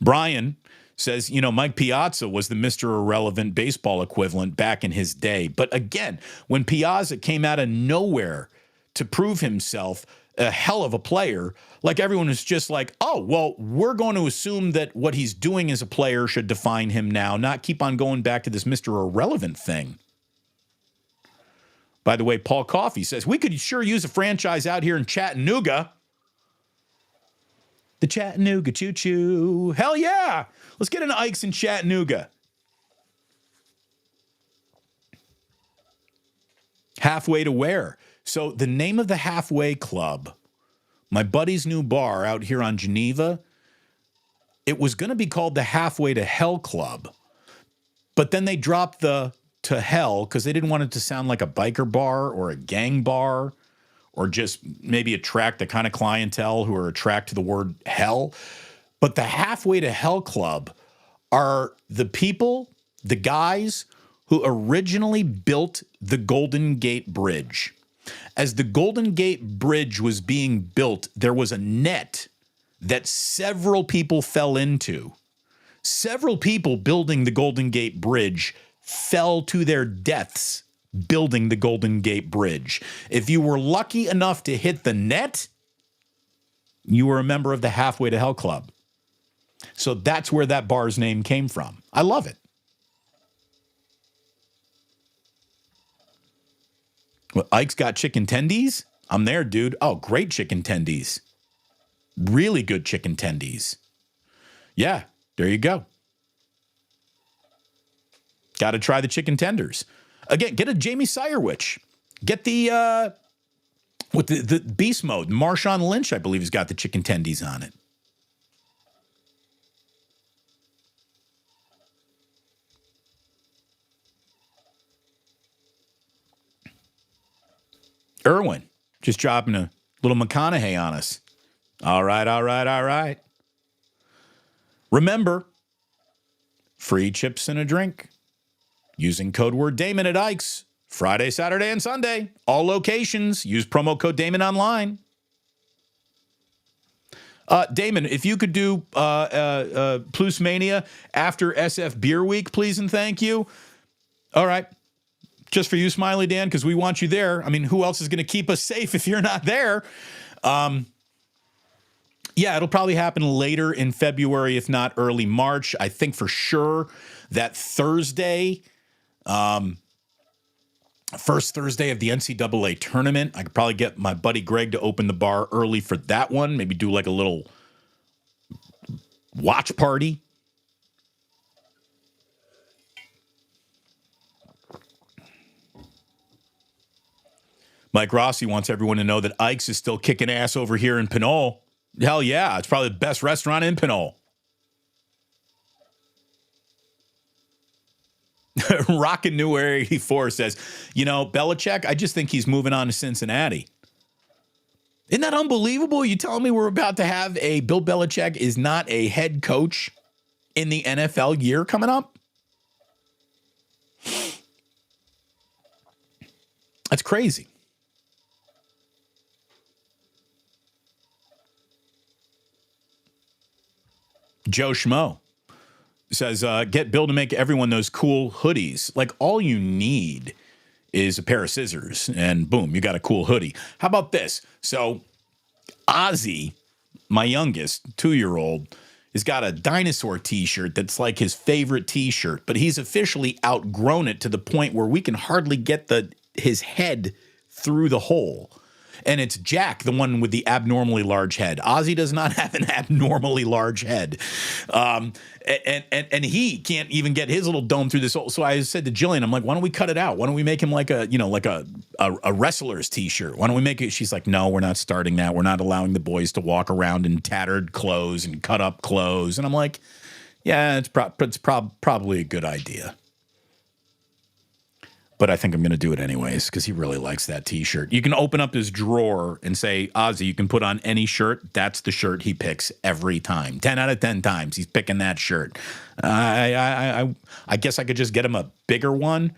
Brian says, Mike Piazza was the Mr. Irrelevant baseball equivalent back in his day. But again, when Piazza came out of nowhere to prove himself a hell of a player, like, everyone was just like, oh, well, we're going to assume that what he's doing as a player should define him now, not keep on going back to this Mr. Irrelevant thing. By the way, Paul Coffey says, we could sure use a franchise out here in Chattanooga. The Chattanooga choo-choo. Hell yeah. Let's get an Ike's in Chattanooga. Halfway to where? So the name of the Halfway Club, my buddy's new bar out here on Geneva, it was going to be called the Halfway to Hell Club. But then they dropped the to hell because they didn't want it to sound like a biker bar or a gang bar or just maybe attract the kind of clientele who are attracted to the word hell. But the Halfway to Hell Club are the people, the guys who originally built the Golden Gate Bridge. As the Golden Gate Bridge was being built, there was a net that several people fell into. Several people building the Golden Gate Bridge fell to their deaths building the Golden Gate Bridge. If you were lucky enough to hit the net, you were a member of the Halfway to Hell Club. So that's where that bar's name came from. I love it. Well, Ike's got chicken tendies? I'm there, dude. Oh, great chicken tendies. Really good chicken tendies. Yeah, there you go. Got to try the chicken tenders. Again, get a Jamie Sirewich. Get the with the beast mode. Marshawn Lynch, I believe, has got the chicken tendies on it. Irwin, just dropping a little McConaughey on us. All right. Remember, free chips and a drink. Using code word Damon at Ike's. Friday, Saturday, and Sunday. All locations. Use promo code Damon online. Damon, if you could do Plucemania after SF Beer Week, please and thank you. All right. Just for you, Smiley Dan, because we want you there. I mean, who else is going to keep us safe if you're not there? Yeah, it'll probably happen later in February, if not early March. I think for sure that Thursday, first Thursday of the NCAA tournament, I could probably get my buddy Greg to open the bar early for that one. Maybe do like a little watch party. Mike Rossi wants everyone to know that Ike's is still kicking ass over here in Pinole. Hell yeah, it's probably the best restaurant in Pinole. Rockin' New Air 84 says, Belichick, I just think he's moving on to Cincinnati. Isn't that unbelievable? You telling me we're about to have a Bill Belichick is not a head coach in the NFL year coming up? That's crazy. Joe Schmo says, get Bill to make everyone those cool hoodies. Like, all you need is a pair of scissors, and boom, you got a cool hoodie. How about this? So Ozzy, my youngest, 2-year-old, has got a dinosaur T-shirt that's like his favorite T-shirt, but he's officially outgrown it to the point where we can hardly get his head through the hole. And it's Jack, the one with the abnormally large head. Ozzy does not have an abnormally large head. And he can't even get his little dome through this hole. So I said to Jillian, I'm like, why don't we cut it out? Why don't we make him like a wrestler's T-shirt? Why don't we make it? She's like, no, we're not starting that. We're not allowing the boys to walk around in tattered clothes and cut up clothes. And I'm like, yeah, it's probably a good idea. But I think I'm going to do it anyways because he really likes that T-shirt. You can open up his drawer and say, Ozzy, you can put on any shirt. That's the shirt he picks every time. 10 out of 10 times he's picking that shirt. I guess I could just get him a bigger one,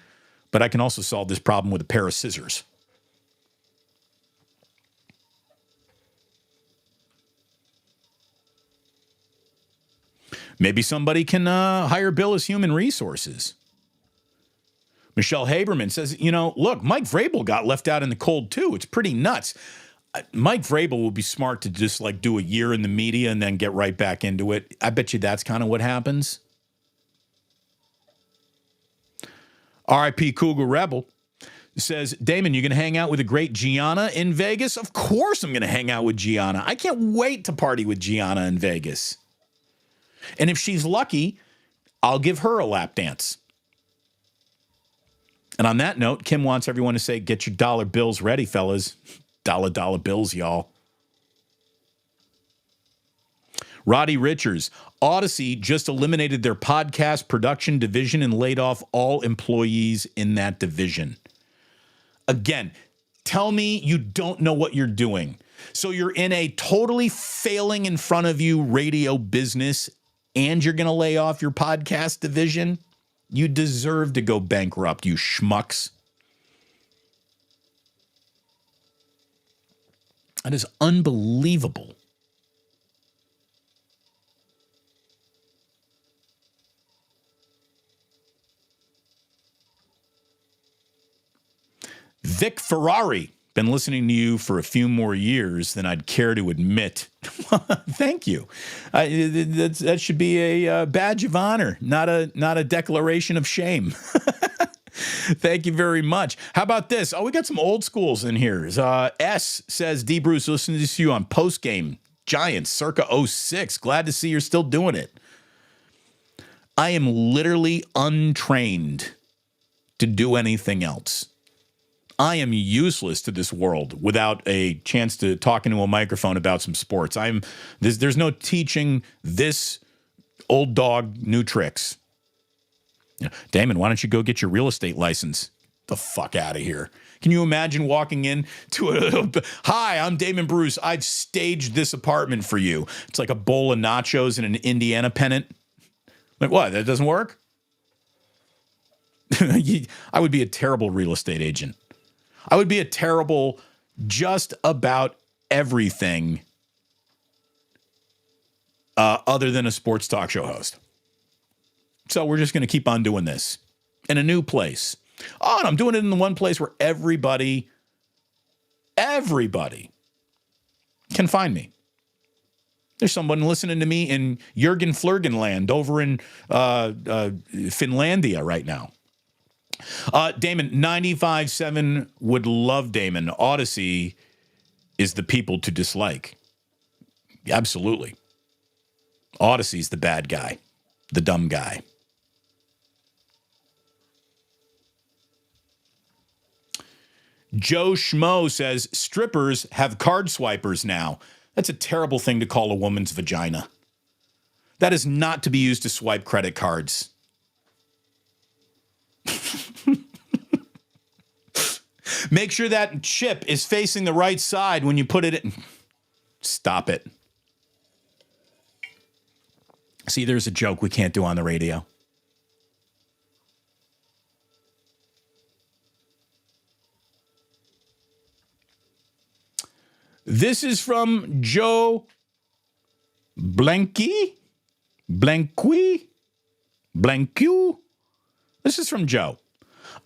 but I can also solve this problem with a pair of scissors. Maybe somebody can hire Bill as human resources. Michelle Haberman says, look, Mike Vrabel got left out in the cold too. It's pretty nuts. Mike Vrabel will be smart to just like do a year in the media and then get right back into it. I bet you that's kind of what happens. R.I.P. Cougar Rebel says, Damon, you going to hang out with the great Gianna in Vegas? Of course I'm going to hang out with Gianna. I can't wait to party with Gianna in Vegas. And if she's lucky, I'll give her a lap dance. And on that note, Kim wants everyone to say, get your dollar bills ready, fellas. Dollar bills, y'all. Roddy Richards, Odyssey just eliminated their podcast production division and laid off all employees in that division. Again, tell me you don't know what you're doing. So you're in a totally failing in front of you radio business and you're going to lay off your podcast division? You deserve to go bankrupt, you schmucks. That is unbelievable. Vic Ferrari, been listening to you for a few more years than I'd care to admit. Thank you. That should be a badge of honor, not a declaration of shame. Thank you very much. How about this? Oh, we got some old schools in here. S says, D. Bruce, listening to you on postgame Giants circa 06. Glad to see you're still doing it. I am literally untrained to do anything else. I am useless to this world without a chance to talk into a microphone about some sports. There's no teaching this old dog new tricks. Damon, why don't you go get your real estate license? The fuck out of here. Can you imagine walking in to hi, I'm Damon Bruce. I've staged this apartment for you. It's like a bowl of nachos and an Indiana pennant. Like, what? That doesn't work? I would be a terrible real estate agent. I would be a terrible just about everything other than a sports talk show host. So we're just going to keep on doing this in a new place. Oh, and I'm doing it in the one place where everybody can find me. There's someone listening to me in Jürgen Flurgenland over in Finlandia right now. Damon, 95.7 would love Damon. Odyssey is the people to dislike. Absolutely. Odyssey's the bad guy, the dumb guy. Joe Schmo says, strippers have card swipers now. That's a terrible thing to call a woman's vagina. That is not to be used to swipe credit cards. Make sure that chip is facing the right side when you put it in. Stop it. See, there's a joke we can't do on the radio. This is from Joe Blanky. Blanqui? Blanque? This is from Joe.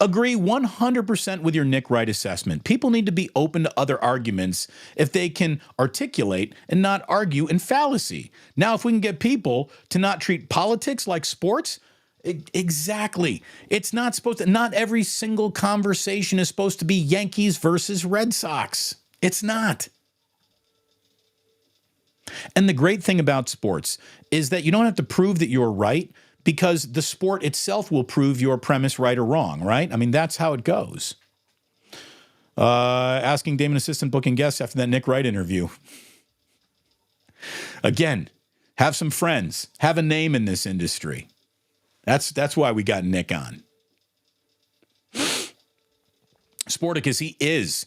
Agree 100% with your Nick Wright assessment. People need to be open to other arguments if they can articulate and not argue in fallacy. Now, if we can get people to not treat politics like sports, exactly. It's not supposed to, not every single conversation is supposed to be Yankees versus Red Sox. It's not. And the great thing about sports is that you don't have to prove that you're right, because the sport itself will prove your premise right or wrong, right? I mean, that's how it goes. Asking Damon assistant booking guests after that Nick Wright interview. Again, have some friends. Have a name in this industry. That's why we got Nick on. Sporticus, he is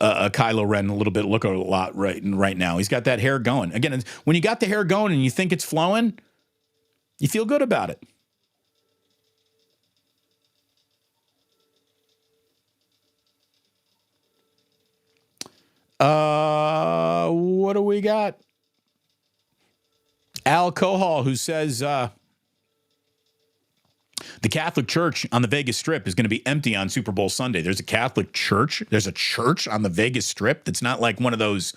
Kylo Ren a little bit, look a lot right now. He's got that hair going. Again, when you got the hair going and you think it's flowing, you feel good about it. What do we got? Al Cohol, who says the Catholic Church on the Vegas Strip is going to be empty on Super Bowl Sunday. There's a Catholic church. There's a church on the Vegas Strip that's not like one of those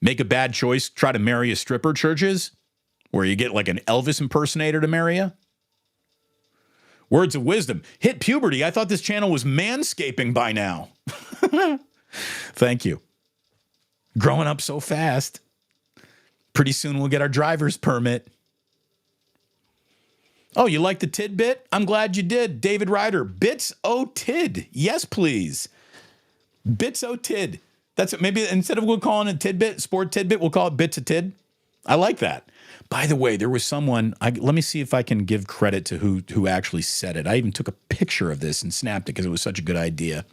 make a bad choice, try to marry a stripper churches where you get like an Elvis impersonator to marry you. Words of wisdom. Hit puberty. I thought this channel was manscaping by now. Thank you. Growing up so fast. Pretty soon we'll get our driver's permit. Oh, you like the tidbit? I'm glad you did. David Ryder, Bits O Tid. Yes, please. Bits O Tid. That's it. Maybe instead of we'll calling it tidbit, sport tidbit, we'll call it Bits a Tid. I like that. By the way, there was someone, let me see if I can give credit to who actually said it. I even took a picture of this and snapped it because it was such a good idea.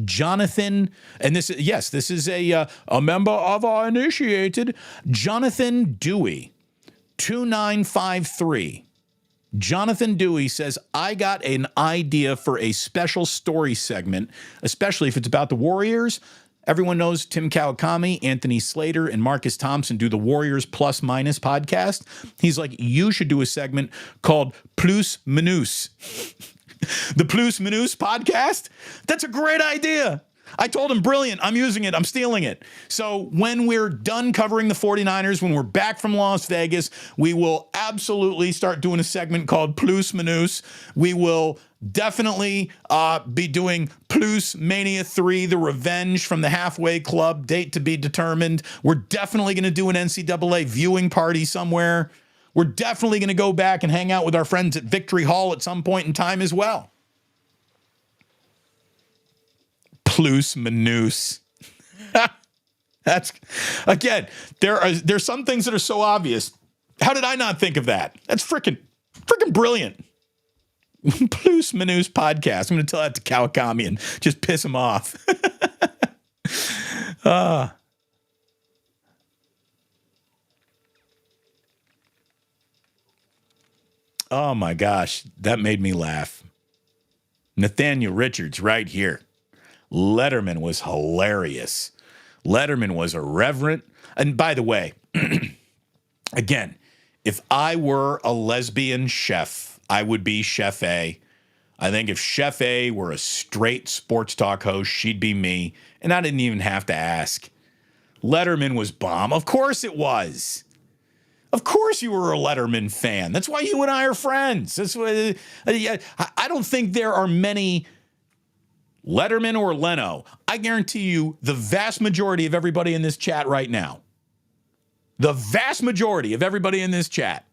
Jonathan, and this is a member of our initiated, Jonathan Dewey, 2953. Jonathan Dewey says, I got an idea for a special story segment, especially if it's about the Warriors. Everyone knows Tim Kawakami, Anthony Slater, and Marcus Thompson do the Warriors Plus Minus podcast. He's like, you should do a segment called Plucemania. The Plucemania podcast? That's a great idea. I told him, brilliant. I'm using it. I'm stealing it. So when we're done covering the 49ers, when we're back from Las Vegas, we will absolutely start doing a segment called Plucemania. We will definitely be doing Plucemania 3, The Revenge from the Halfway Club, date to be determined. We're definitely going to do an NCAA viewing party somewhere. We're definitely going to go back and hang out with our friends at Victory Hall at some point in time as well. Plucemania. That's, again, there's some things that are so obvious. How did I not think of that? That's freaking brilliant. Plucemania podcast. I'm going to tell that to Kawakami and just piss him off. Oh my gosh, that made me laugh. Nathaniel Richards right here. Letterman was hilarious. Letterman was irreverent. And by the way, again, if I were a lesbian chef, I would be Chef A. I think if Chef A were a straight sports talk host, she'd be me. And I didn't even have to ask. Letterman was bomb. Of course it was. Of course you were a Letterman fan. That's why you and I are friends. That's why, I don't think there are many Letterman or Leno. I guarantee you the vast majority of everybody in this chat right now, the vast majority of everybody in this chat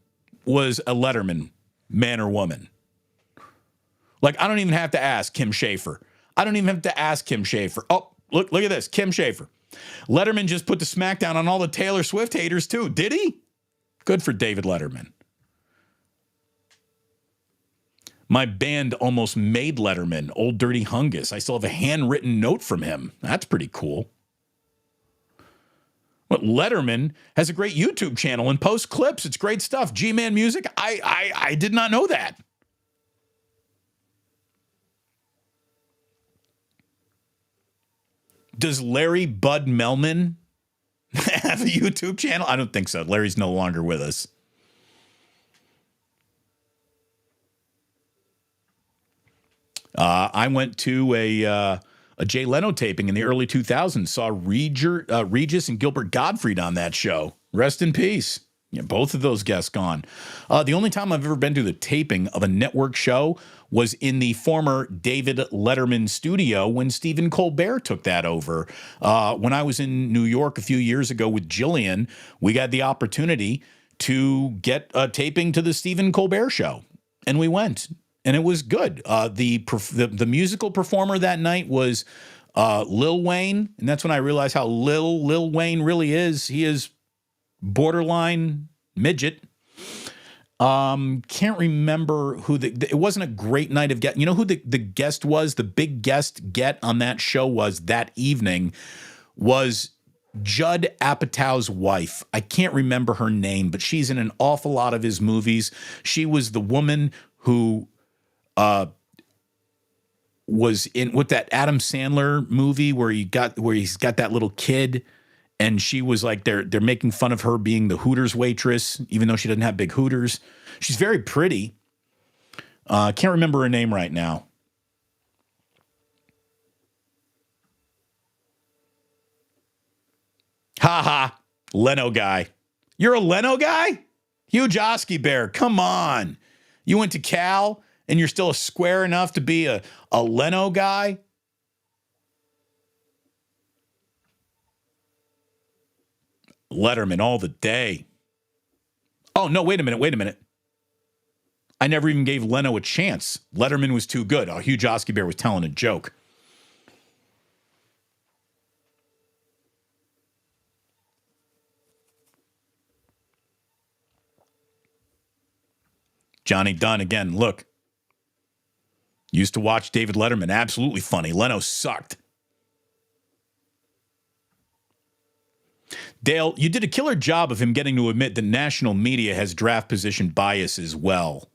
was a Letterman man or woman. Like, I don't even have to ask Kim Schaefer. I don't even have to ask Kim Schaefer. Oh, look at this. Kim Schaefer. Letterman just put the smackdown on all the Taylor Swift haters too. Did he? Good for David Letterman. My band almost made Letterman, Old Dirty Hungus. I still have a handwritten note from him. That's pretty cool. But Letterman has a great YouTube channel and posts clips. It's great stuff. G-Man Music. I did not know that. Does Larry Bud Melman Have a YouTube channel? I don't think so. Larry's no longer with us. I went to a Jay Leno taping in the early 2000s. Saw Regis and Gilbert Gottfried on that show. Rest in peace. Yeah, both of those guests gone. The only time I've ever been to the taping of a network show was in the former David Letterman studio when Stephen Colbert took that over. When I was in New York a few years ago with Jillian, we got the opportunity to get a taping to the Stephen Colbert show, and we went, and it was good. The musical performer that night was Lil Wayne, and that's when I realized how Lil Wayne really is. He is borderline midget. Can't remember who it wasn't a great night of guest. You know who the guest was? The big guest get on that show was that evening was Judd Apatow's wife. I can't remember her name, but she's in an awful lot of his movies. She was the woman who was in with that Adam Sandler movie where he's got that little kid. And she was like, they're making fun of her being the Hooters waitress, even though she doesn't have big Hooters. She's very pretty. Can't remember her name right now. Ha ha. Leno guy. You're a Leno guy? Huge Oski Bear. Come on. You went to Cal and you're still square enough to be a Leno guy? Letterman all the day. Oh, no, wait a minute. I never even gave Leno a chance. Letterman was too good. Oh, Huge Oski Bear was telling a joke. Johnny Dunn, again, look. Used to watch David Letterman. Absolutely funny. Leno sucked. Dale, you did a killer job of him getting to admit that national media has draft position bias as well.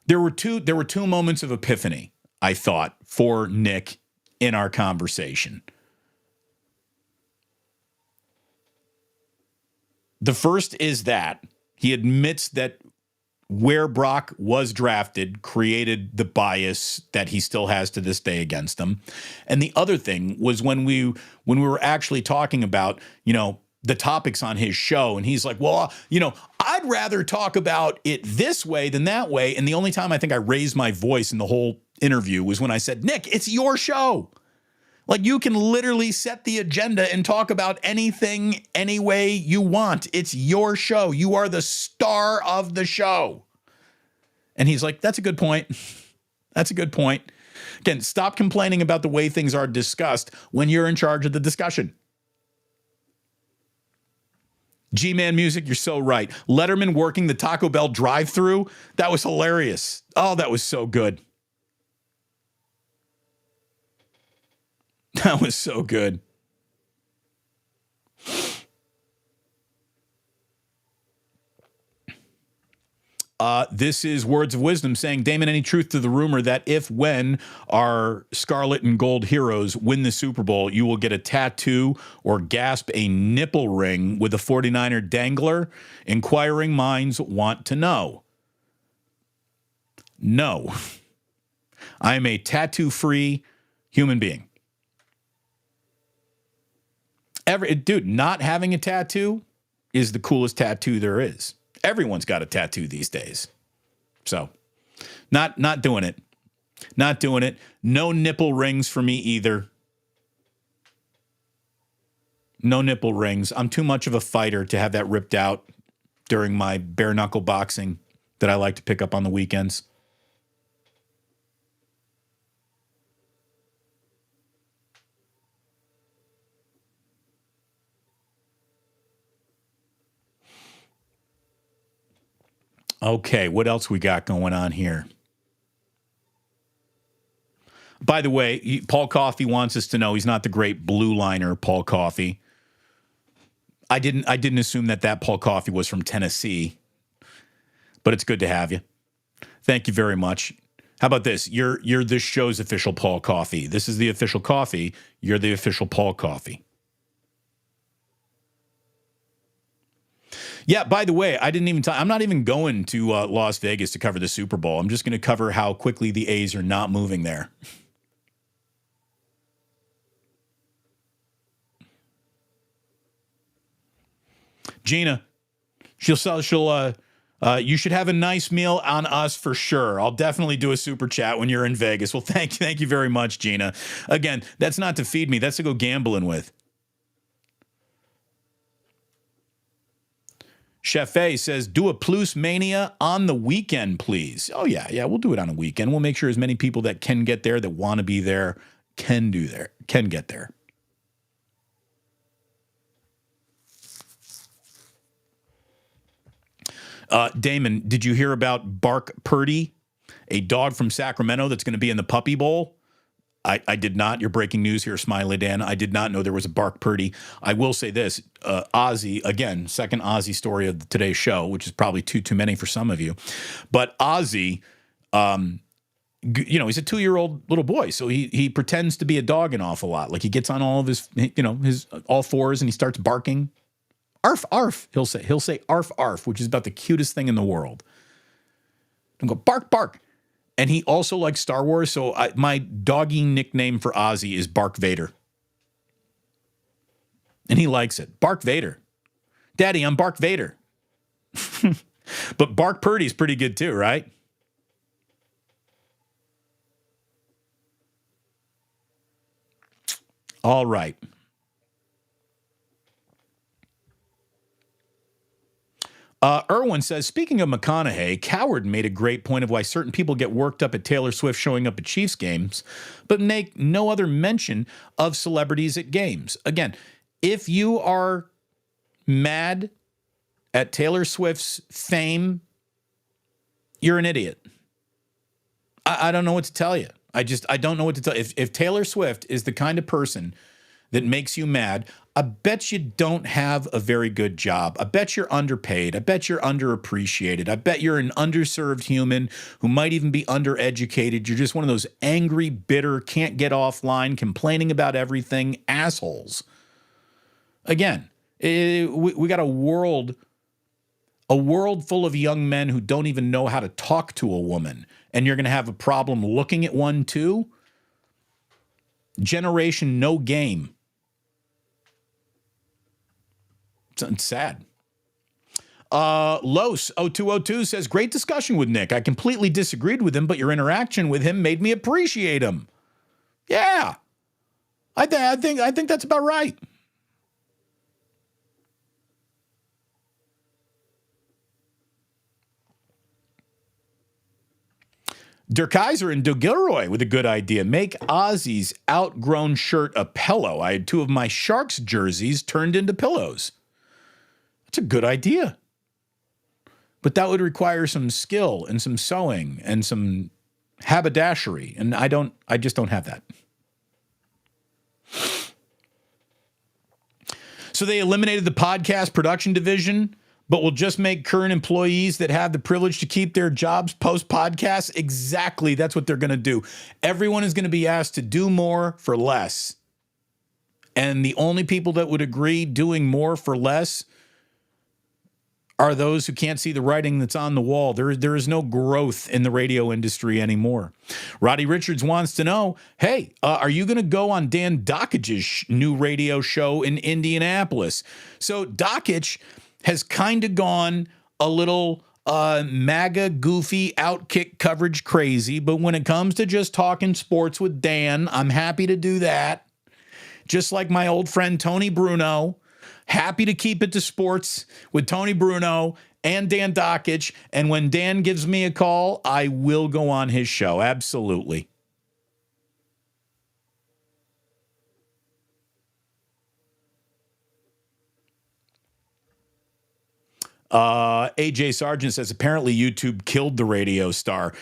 There were two moments of epiphany, I thought, for Nick in our conversation. The first is that he admits that where Brock was drafted created the bias that he still has to this day against him. And the other thing was when we were actually talking about, the topics on his show, and he's like, well, I'd rather talk about it this way than that way. And the only time I think I raised my voice in the whole interview was when I said, Nick, it's your show. Like, you can literally set the agenda and talk about anything, any way you want. It's your show. You are the star of the show. And he's like, that's a good point. That's a good point. Again, stop complaining about the way things are discussed when you're in charge of the discussion. G-Man Music, you're so right. Letterman working the Taco Bell drive-thru, that was hilarious. Oh, that was so good. That was so good. This is Words of Wisdom saying, Damon, any truth to the rumor that when our scarlet and gold heroes win the Super Bowl, you will get a tattoo or gasp a nipple ring with a 49er dangler? Inquiring minds want to know. No. I am a tattoo-free human being. Dude, not having a tattoo is the coolest tattoo there is. Everyone's got a tattoo these days. So, not doing it. Not doing it. No nipple rings for me either. No nipple rings. I'm too much of a fighter to have that ripped out during my bare knuckle boxing that I like to pick up on the weekends. Okay, what else we got going on here? By the way, Paul Coffey wants us to know he's not the great blue liner Paul Coffey. I didn't assume that Paul Coffey was from Tennessee, but it's good to have you. Thank you very much. How about this? You're this show's official Paul Coffey. This is the official coffee. You're the official Paul Coffey. Yeah, by the way, I didn't even I'm not even going to Las Vegas to cover the Super Bowl. I'm just going to cover how quickly the A's are not moving there. Gina, you should have a nice meal on us for sure. I'll definitely do a super chat when you're in Vegas. Well, thank you very much, Gina. Again, that's not to feed me. That's to go gambling with. Chef A says, do a Plucemania on the weekend, please. Oh, yeah, we'll do it on a weekend. We'll make sure as many people that can get there, that want to be there, can get there. Damon, did you hear about Brock Purdy, a dog from Sacramento that's going to be in the Puppy Bowl? I did not. You're breaking news here, Smiley Dan. I did not know there was a Brock Purdy. I will say this, Ozzy, again, second Ozzy story of today's show, which is probably too many for some of you. But Ozzy, he's a 2-year-old little boy, so he pretends to be a dog an awful lot. Like he gets on all of his all fours and he starts barking. Arf, arf, he'll say arf, arf, which is about the cutest thing in the world. And go bark, bark. And he also likes Star Wars, so my doggy nickname for Ozzy is Bark Vader. And he likes it. Bark Vader. Daddy, I'm Bark Vader. But Brock Purdy's pretty good too, right? All right. Irwin says, speaking of McConaughey, Coward made a great point of why certain people get worked up at Taylor Swift showing up at Chiefs games, but make no other mention of celebrities at games. Again, if you are mad at Taylor Swift's fame, you're an idiot. I don't know what to tell you. I don't know what to tell you. If Taylor Swift is the kind of person that makes you mad, I bet you don't have a very good job. I bet you're underpaid. I bet you're underappreciated. I bet you're an underserved human who might even be undereducated. You're just one of those angry, bitter, can't get offline, complaining about everything assholes. Again, we got a world full of young men who don't even know how to talk to a woman, and you're going to have a problem looking at one too? Generation no game. It's sad. Los0202 says, great discussion with Nick. I completely disagreed with him, but your interaction with him made me appreciate him. Yeah. I think that's about right. Durkaiser and Gilroy with a good idea. Make Ozzy's outgrown shirt a pillow. I had 2 of my Sharks jerseys turned into pillows. That's a good idea. But that would require some skill and some sewing and some haberdashery. And I just don't have that. So they eliminated the podcast production division, but will just make current employees that have the privilege to keep their jobs post podcasts. Exactly. That's what they're going to do. Everyone is going to be asked to do more for less. And the only people that would agree doing more for less are those who can't see the writing that's on the wall. There is no growth in the radio industry anymore. Roddy Richards wants to know, hey, are you going to go on Dan Dockage's new radio show in Indianapolis? So Dockage has kind of gone a little MAGA goofy outkick coverage crazy, but when it comes to just talking sports with Dan, I'm happy to do that. Just like my old friend Tony Bruno. Happy to keep it to sports with Tony Bruno and Dan Dockage. And when Dan gives me a call, I will go on his show. Absolutely. AJ Sargent says, apparently YouTube killed the radio star.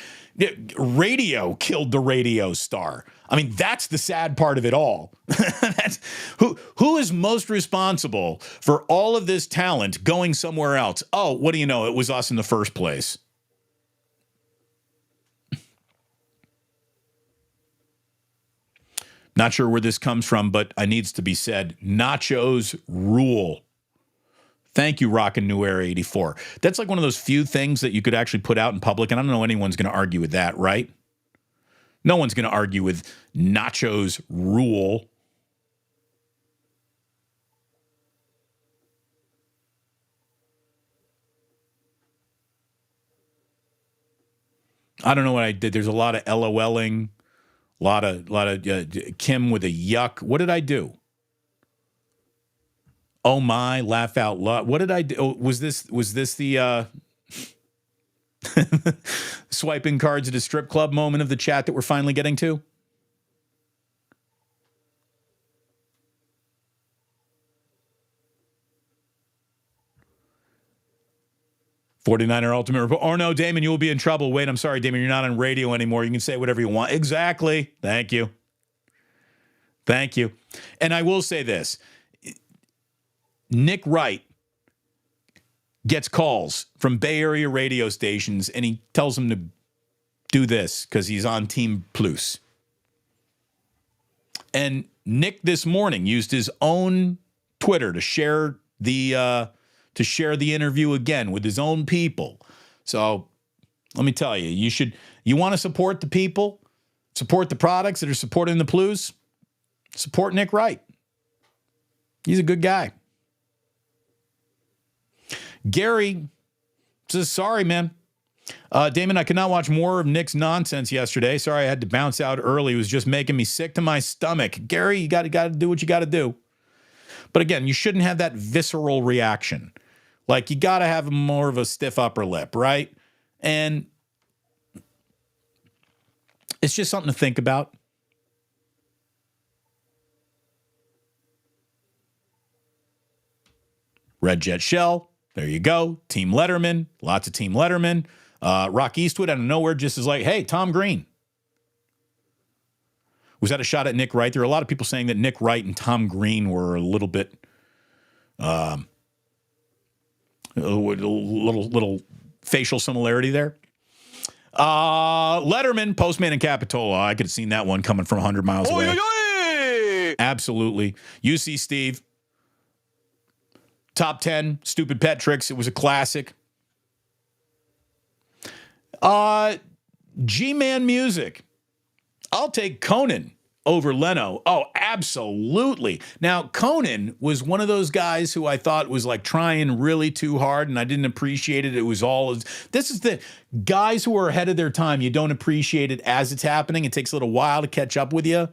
Radio killed the radio star. I mean, that's the sad part of it all. That's who is most responsible for all of this talent going somewhere else? Oh, what do you know? It was us in the first place. Not sure where this comes from, but it needs to be said. Nachos rule. Thank you, Rockin' New Era 84. That's like one of those few things that you could actually put out in public, and I don't know anyone's going to argue with that, right? No one's going to argue with Nacho's rule. I don't know what I did. There's a lot of LOLing, a lot of Kim with a yuck. What did I do? Oh my, laugh out loud. What did I do? Oh, was this the swiping cards at a strip club moment of the chat that we're finally getting to? '49er Ultimate Report. Oh, no, Damon, you will be in trouble. Wait, I'm sorry, Damon, you're not on radio anymore. You can say whatever you want. Exactly. Thank you. Thank you. And I will say this. Nick Wright gets calls from Bay Area radio stations, and he tells them to do this because he's on Team Pluce. And Nick this morning used his own Twitter to share the interview again with his own people. So let me tell you, you want to support the people, support the products that are supporting the Pluce, support Nick Wright. He's a good guy. Gary says, sorry, man. Damon, I could not watch more of Nick's nonsense yesterday. Sorry, I had to bounce out early. It was just making me sick to my stomach. Gary, you got to do what you got to do. But again, you shouldn't have that visceral reaction. Like, you got to have more of a stiff upper lip, right? And it's just something to think about. Red Jet Shell. There you go. Team Letterman. Lots of Team Letterman. Rock Eastwood out of nowhere just is like, hey, Tom Green. Was that a shot at Nick Wright? There are a lot of people saying that Nick Wright and Tom Green were a little bit, little facial similarity there. Letterman, Postman, and Capitola. I could have seen that one coming from 100 miles away. Oy. Absolutely. UC Steve. Top 10, Stupid Pet Tricks. It was a classic. G-Man Music. I'll take Conan over Leno. Oh, absolutely. Now, Conan was one of those guys who I thought was like trying really too hard, and I didn't appreciate it. It was all, this is the guys who are ahead of their time. You don't appreciate it as it's happening. It takes a little while to catch up with you.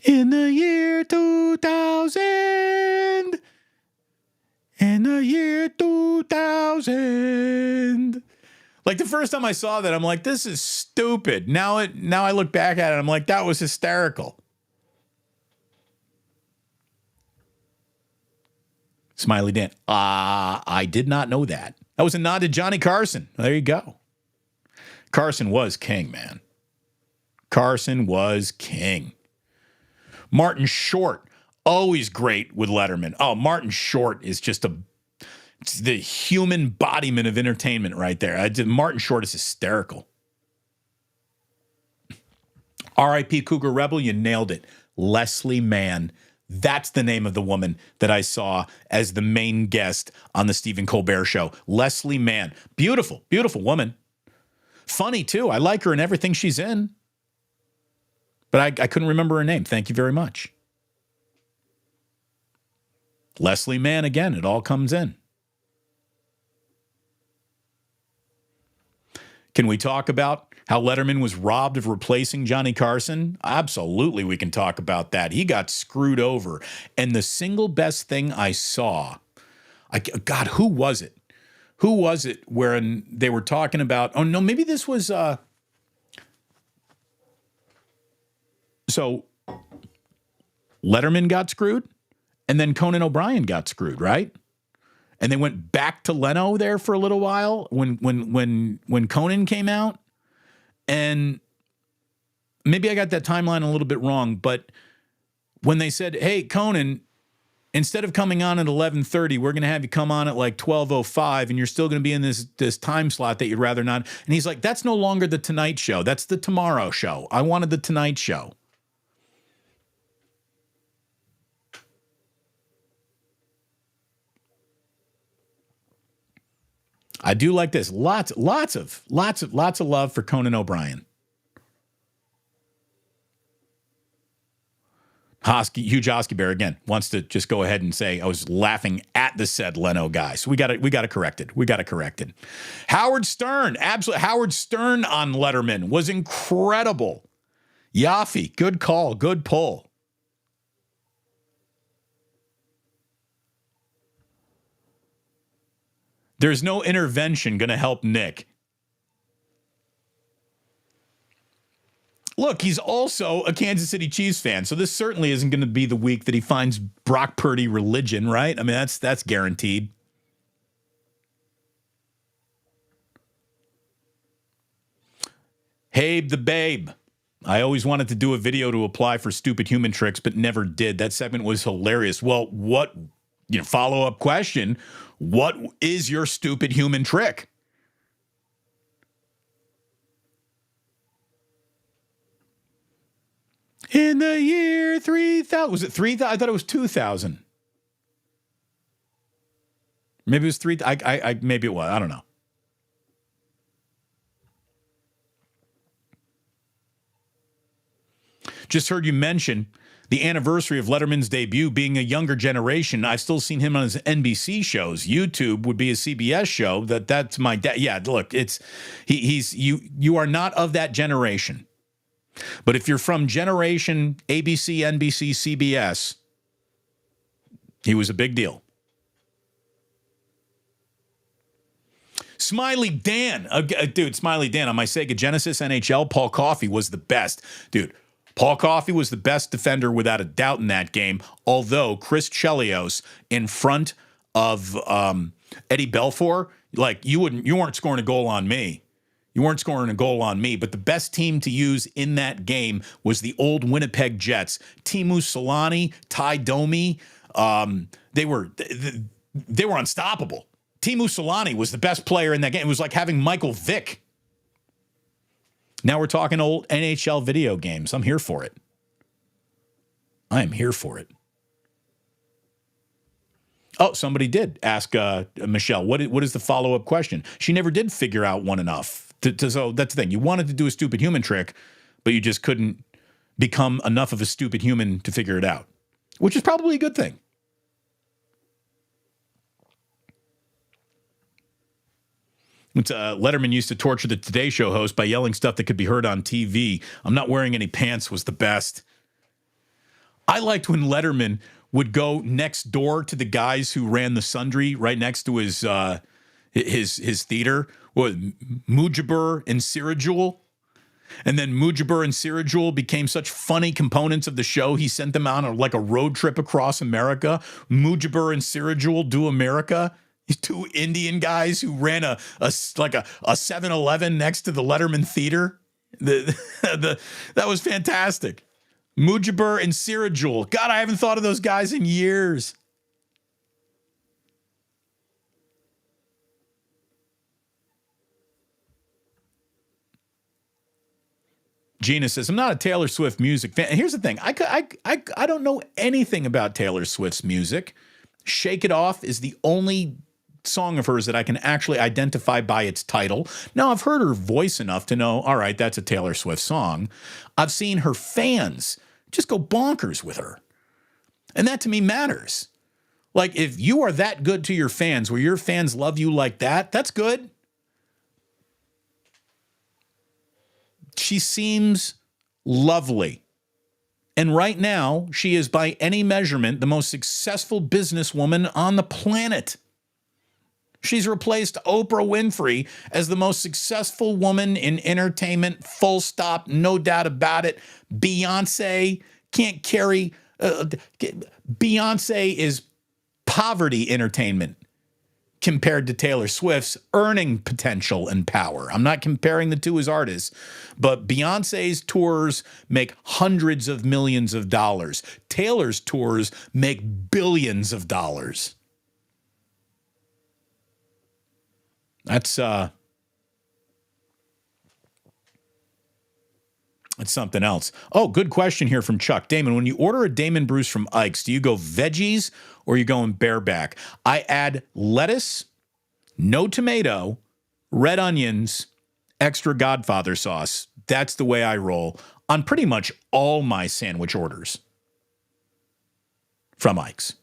In the year 2000. In the year 2000. Like, the first time I saw that, I'm like, this is stupid. Now I look back at it, I'm like, that was hysterical. Smiley Dan. I did not know that. That was a nod to Johnny Carson. There you go. Carson was king, man. Carson was king. Martin Short, always great with Letterman. Oh, Martin Short is just it's the human embodiment of entertainment right there. Martin Short is hysterical. R.I.P. Cougar Rebel, you nailed it. Leslie Mann. That's the name of the woman that I saw as the main guest on the Stephen Colbert Show. Leslie Mann. Beautiful, beautiful woman. Funny, too. I like her in everything she's in. But I couldn't remember her name. Thank you very much. Leslie Mann, again, it all comes in. Can we talk about how Letterman was robbed of replacing Johnny Carson? Absolutely, we can talk about that. He got screwed over. And the single best thing I saw, God, who was it? Who was it where they were talking about, oh, no, maybe this was... So Letterman got screwed, and then Conan O'Brien got screwed, right? And they went back to Leno there for a little while when Conan came out. And maybe I got that timeline a little bit wrong, but when they said, hey, Conan, instead of coming on at 11:30, we're going to have you come on at like 12:05, and you're still going to be in this time slot that you'd rather not. And he's like, that's no longer the Tonight Show. That's the Tomorrow Show. I wanted the Tonight Show. I do like this. Lots of love for Conan O'Brien. Huge Hosky Bear again wants to just go ahead and say I was laughing at the said Leno guy. So we got it corrected. Howard Stern, absolutely. Howard Stern on Letterman was incredible. Yaffe, good call, good pull. There's no intervention going to help Nick. Look, he's also a Kansas City Chiefs fan, so this certainly isn't going to be the week that he finds Brock Purdy religion, right? I mean, that's guaranteed. Habe the Babe. I always wanted to do a video to apply for stupid human tricks, but never did. That segment was hilarious. Well, follow-up question, what is your stupid human trick? In the year 3000, was it 3000? I thought it was 2000. Maybe it was 3. Maybe it was. I don't know. Just heard you mention the anniversary of Letterman's debut being a younger generation. I've still seen him on his NBC shows. YouTube would be a CBS show. That's my dad. Yeah, look, you are not of that generation. But if you're from generation ABC, NBC, CBS, he was a big deal. Smiley Dan, dude, Smiley Dan on my Sega Genesis NHL, Paul Coffey was the best. Dude, Paul Coffey was the best defender without a doubt in that game, although Chris Chelios in front of Eddie Belfour, like you weren't scoring a goal on me. You weren't scoring a goal on me, but the best team to use in that game was the old Winnipeg Jets. Teemu Selanne, Ty Domi, they were unstoppable. Teemu Selanne was the best player in that game. It was like having Michael Vick. Now we're talking old NHL video games. I'm here for it. I am here for it. Oh, somebody did ask Michelle, what is the follow-up question? She never did figure out one enough. So that's the thing. You wanted to do a stupid human trick, but you just couldn't become enough of a stupid human to figure it out, which is probably a good thing. Letterman used to torture the Today Show host by yelling stuff that could be heard on TV. I'm not wearing any pants was the best. I liked when Letterman would go next door to the guys who ran the Sundry right next to his theater. Mujibur and Sirajul. And then Mujibur and Sirajul became such funny components of the show. He sent them on a road trip across America. Mujibur and Sirajul do America. These two Indian guys who ran a 7-Eleven next to the Letterman Theater. That was fantastic. Mujibur and Sirajul. God, I haven't thought of those guys in years. Gina says, I'm not a Taylor Swift music fan. And here's the thing. I don't know anything about Taylor Swift's music. Shake It Off is the only song of hers that I can actually identify by its title. Now, I've heard her voice enough to know, all right, that's a Taylor Swift song. I've seen her fans just go bonkers with her. And that to me matters. Like, if you are that good to your fans, where your fans love you like that, that's good. She seems lovely. And right now, she is by any measurement the most successful businesswoman on the planet. She's replaced Oprah Winfrey as the most successful woman in entertainment, full stop, no doubt about it. Beyonce can't carry... Beyonce is poverty entertainment compared to Taylor Swift's earning potential and power. I'm not comparing the two as artists, but Beyonce's tours make hundreds of millions of dollars. Taylor's tours make billions of dollars. That's something else. Oh, good question here from Chuck. Damon, when you order a Damon Bruce from Ike's, do you go veggies or are you going bareback? I add lettuce No tomato, red onions, extra Godfather sauce. That's the way I roll on pretty much all my sandwich orders from Ike's.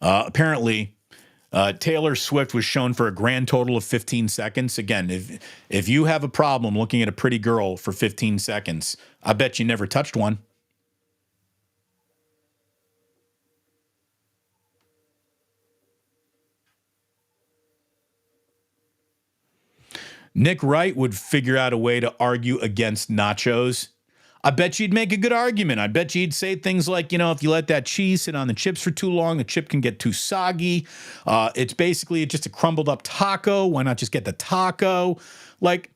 Apparently, Taylor Swift was shown for a grand total of 15 seconds. Again, if you have a problem looking at a pretty girl for 15 seconds, I bet you never touched one. Nick Wright would figure out a way to argue against nachos. I bet you'd make a good argument. I bet you'd say things like, if you let that cheese sit on the chips for too long, the chip can get too soggy. It's basically just a crumbled up taco. Why not just get the taco? Like,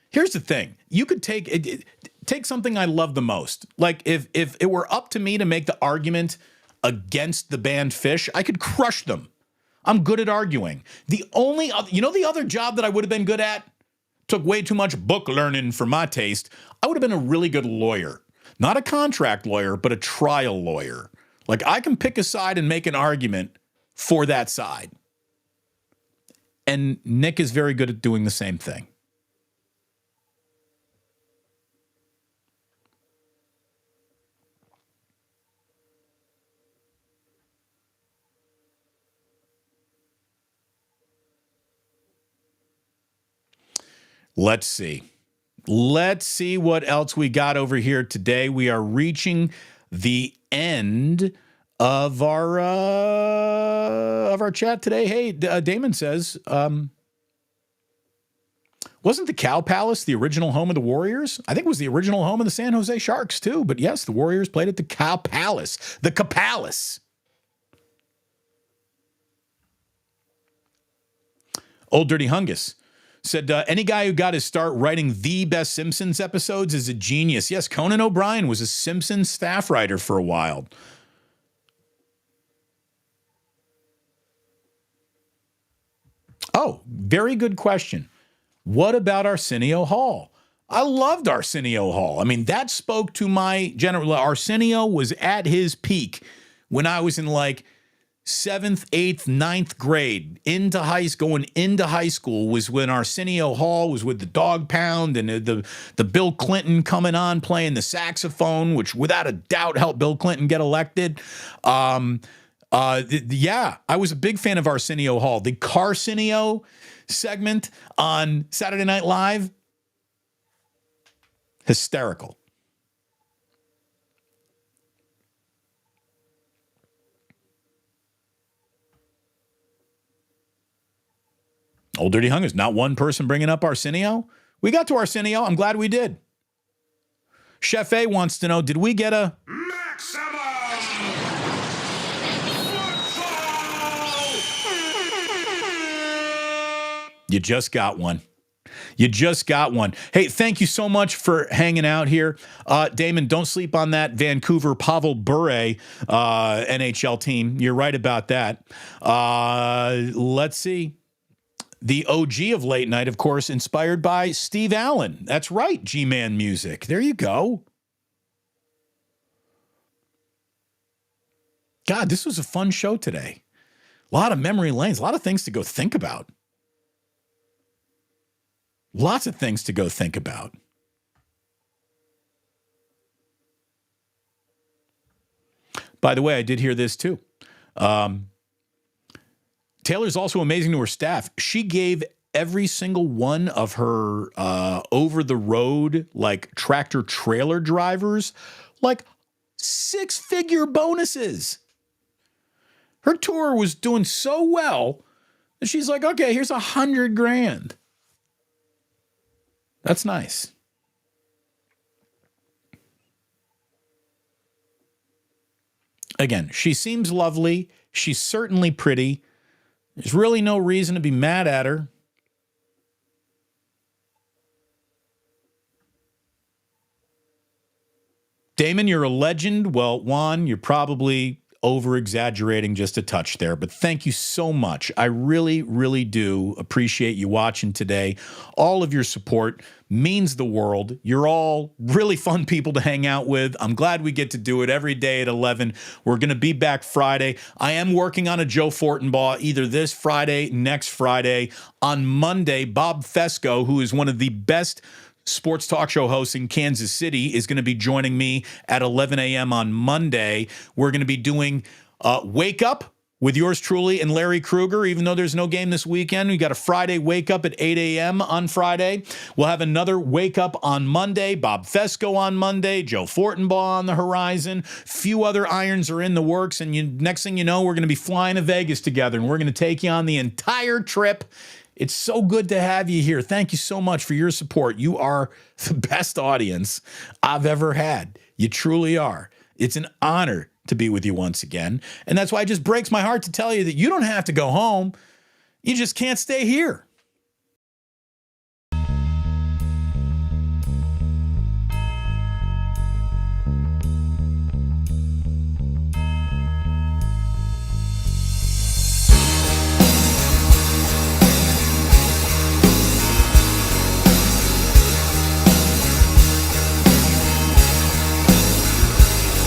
here's the thing. You could take something I love the most. Like, if it were up to me to make the argument against the banned fish, I could crush them. I'm good at arguing. The only other, the other job that I would have been good at? Took way too much book learning for my taste. I would have been a really good lawyer. Not a contract lawyer, but a trial lawyer. Like, I can pick a side and make an argument for that side. And Nick is very good at doing the same thing. Let's see. Let's see what else we got over here today. We are reaching the end of our chat today. Hey, Damon says, wasn't the Cow Palace the original home of the Warriors? I think it was the original home of the San Jose Sharks too. But yes, the Warriors played at the Cow Palace, the Capalace. Old Dirty Hungus said, any guy who got his start writing the best Simpsons episodes is a genius. Yes, Conan O'Brien was a Simpsons staff writer for a while. Oh, very good question. What about Arsenio Hall? I loved Arsenio Hall. I mean, that spoke to my general. Arsenio was at his peak when I was in like 7th, 8th, 9th grade going into high school was when Arsenio Hall was with the Dog Pound and the Bill Clinton coming on playing the saxophone, which without a doubt helped Bill Clinton get elected. I was a big fan of Arsenio Hall. The Carsenio segment on Saturday Night Live, hysterical. Old Dirty Hungers, not one person bringing up Arsenio. We got to Arsenio. I'm glad we did. Chef A wants to know, did we get a maximum football? You just got one. You just got one. Hey, thank you so much for hanging out here. Damon, don't sleep on that Vancouver Pavel Bure NHL team. You're right about that. Let's see. The OG of late night, of course, inspired by Steve Allen. That's right, G-Man music. There you go. God, this was a fun show today. A lot of memory lanes, a lot of things to go think about. Lots of things to go think about. By the way, I did hear this too. Taylor's also amazing to her staff. She gave every single one of her over-the-road, like tractor trailer drivers, like 6-figure bonuses. Her tour was doing so well that she's like, okay, here's $100,000. That's nice. Again, she seems lovely. She's certainly pretty. There's really no reason to be mad at her. Damon, you're a legend. Well, Juan, you're probably over-exaggerating just a touch there, but thank you so much. I really, really do appreciate you watching today. All of your support means the world. You're all really fun people to hang out with. I'm glad we get to do it every day at 11. We're going to be back Friday. I am working on a Joe Fortenbaugh either this Friday, next Friday. On Monday, Bob Fesco, who is one of the best sports talk show host in Kansas City, is going to be joining me at 11 a.m. on Monday. We're going to be doing Wake Up with yours truly and Larry Krueger, even though there's no game this weekend. We got a Friday Wake Up at 8 a.m. on Friday. We'll have another Wake Up on Monday, Bob Fesco on Monday, Joe Fortenbaugh on the horizon. Few other irons are in the works, and next thing you know, we're going to be flying to Vegas together, and we're going to take you on the entire trip. It's so good to have you here. Thank you so much for your support. You are the best audience I've ever had. You truly are. It's an honor to be with you once again. And that's why it just breaks my heart to tell you that you don't have to go home. You just can't stay here.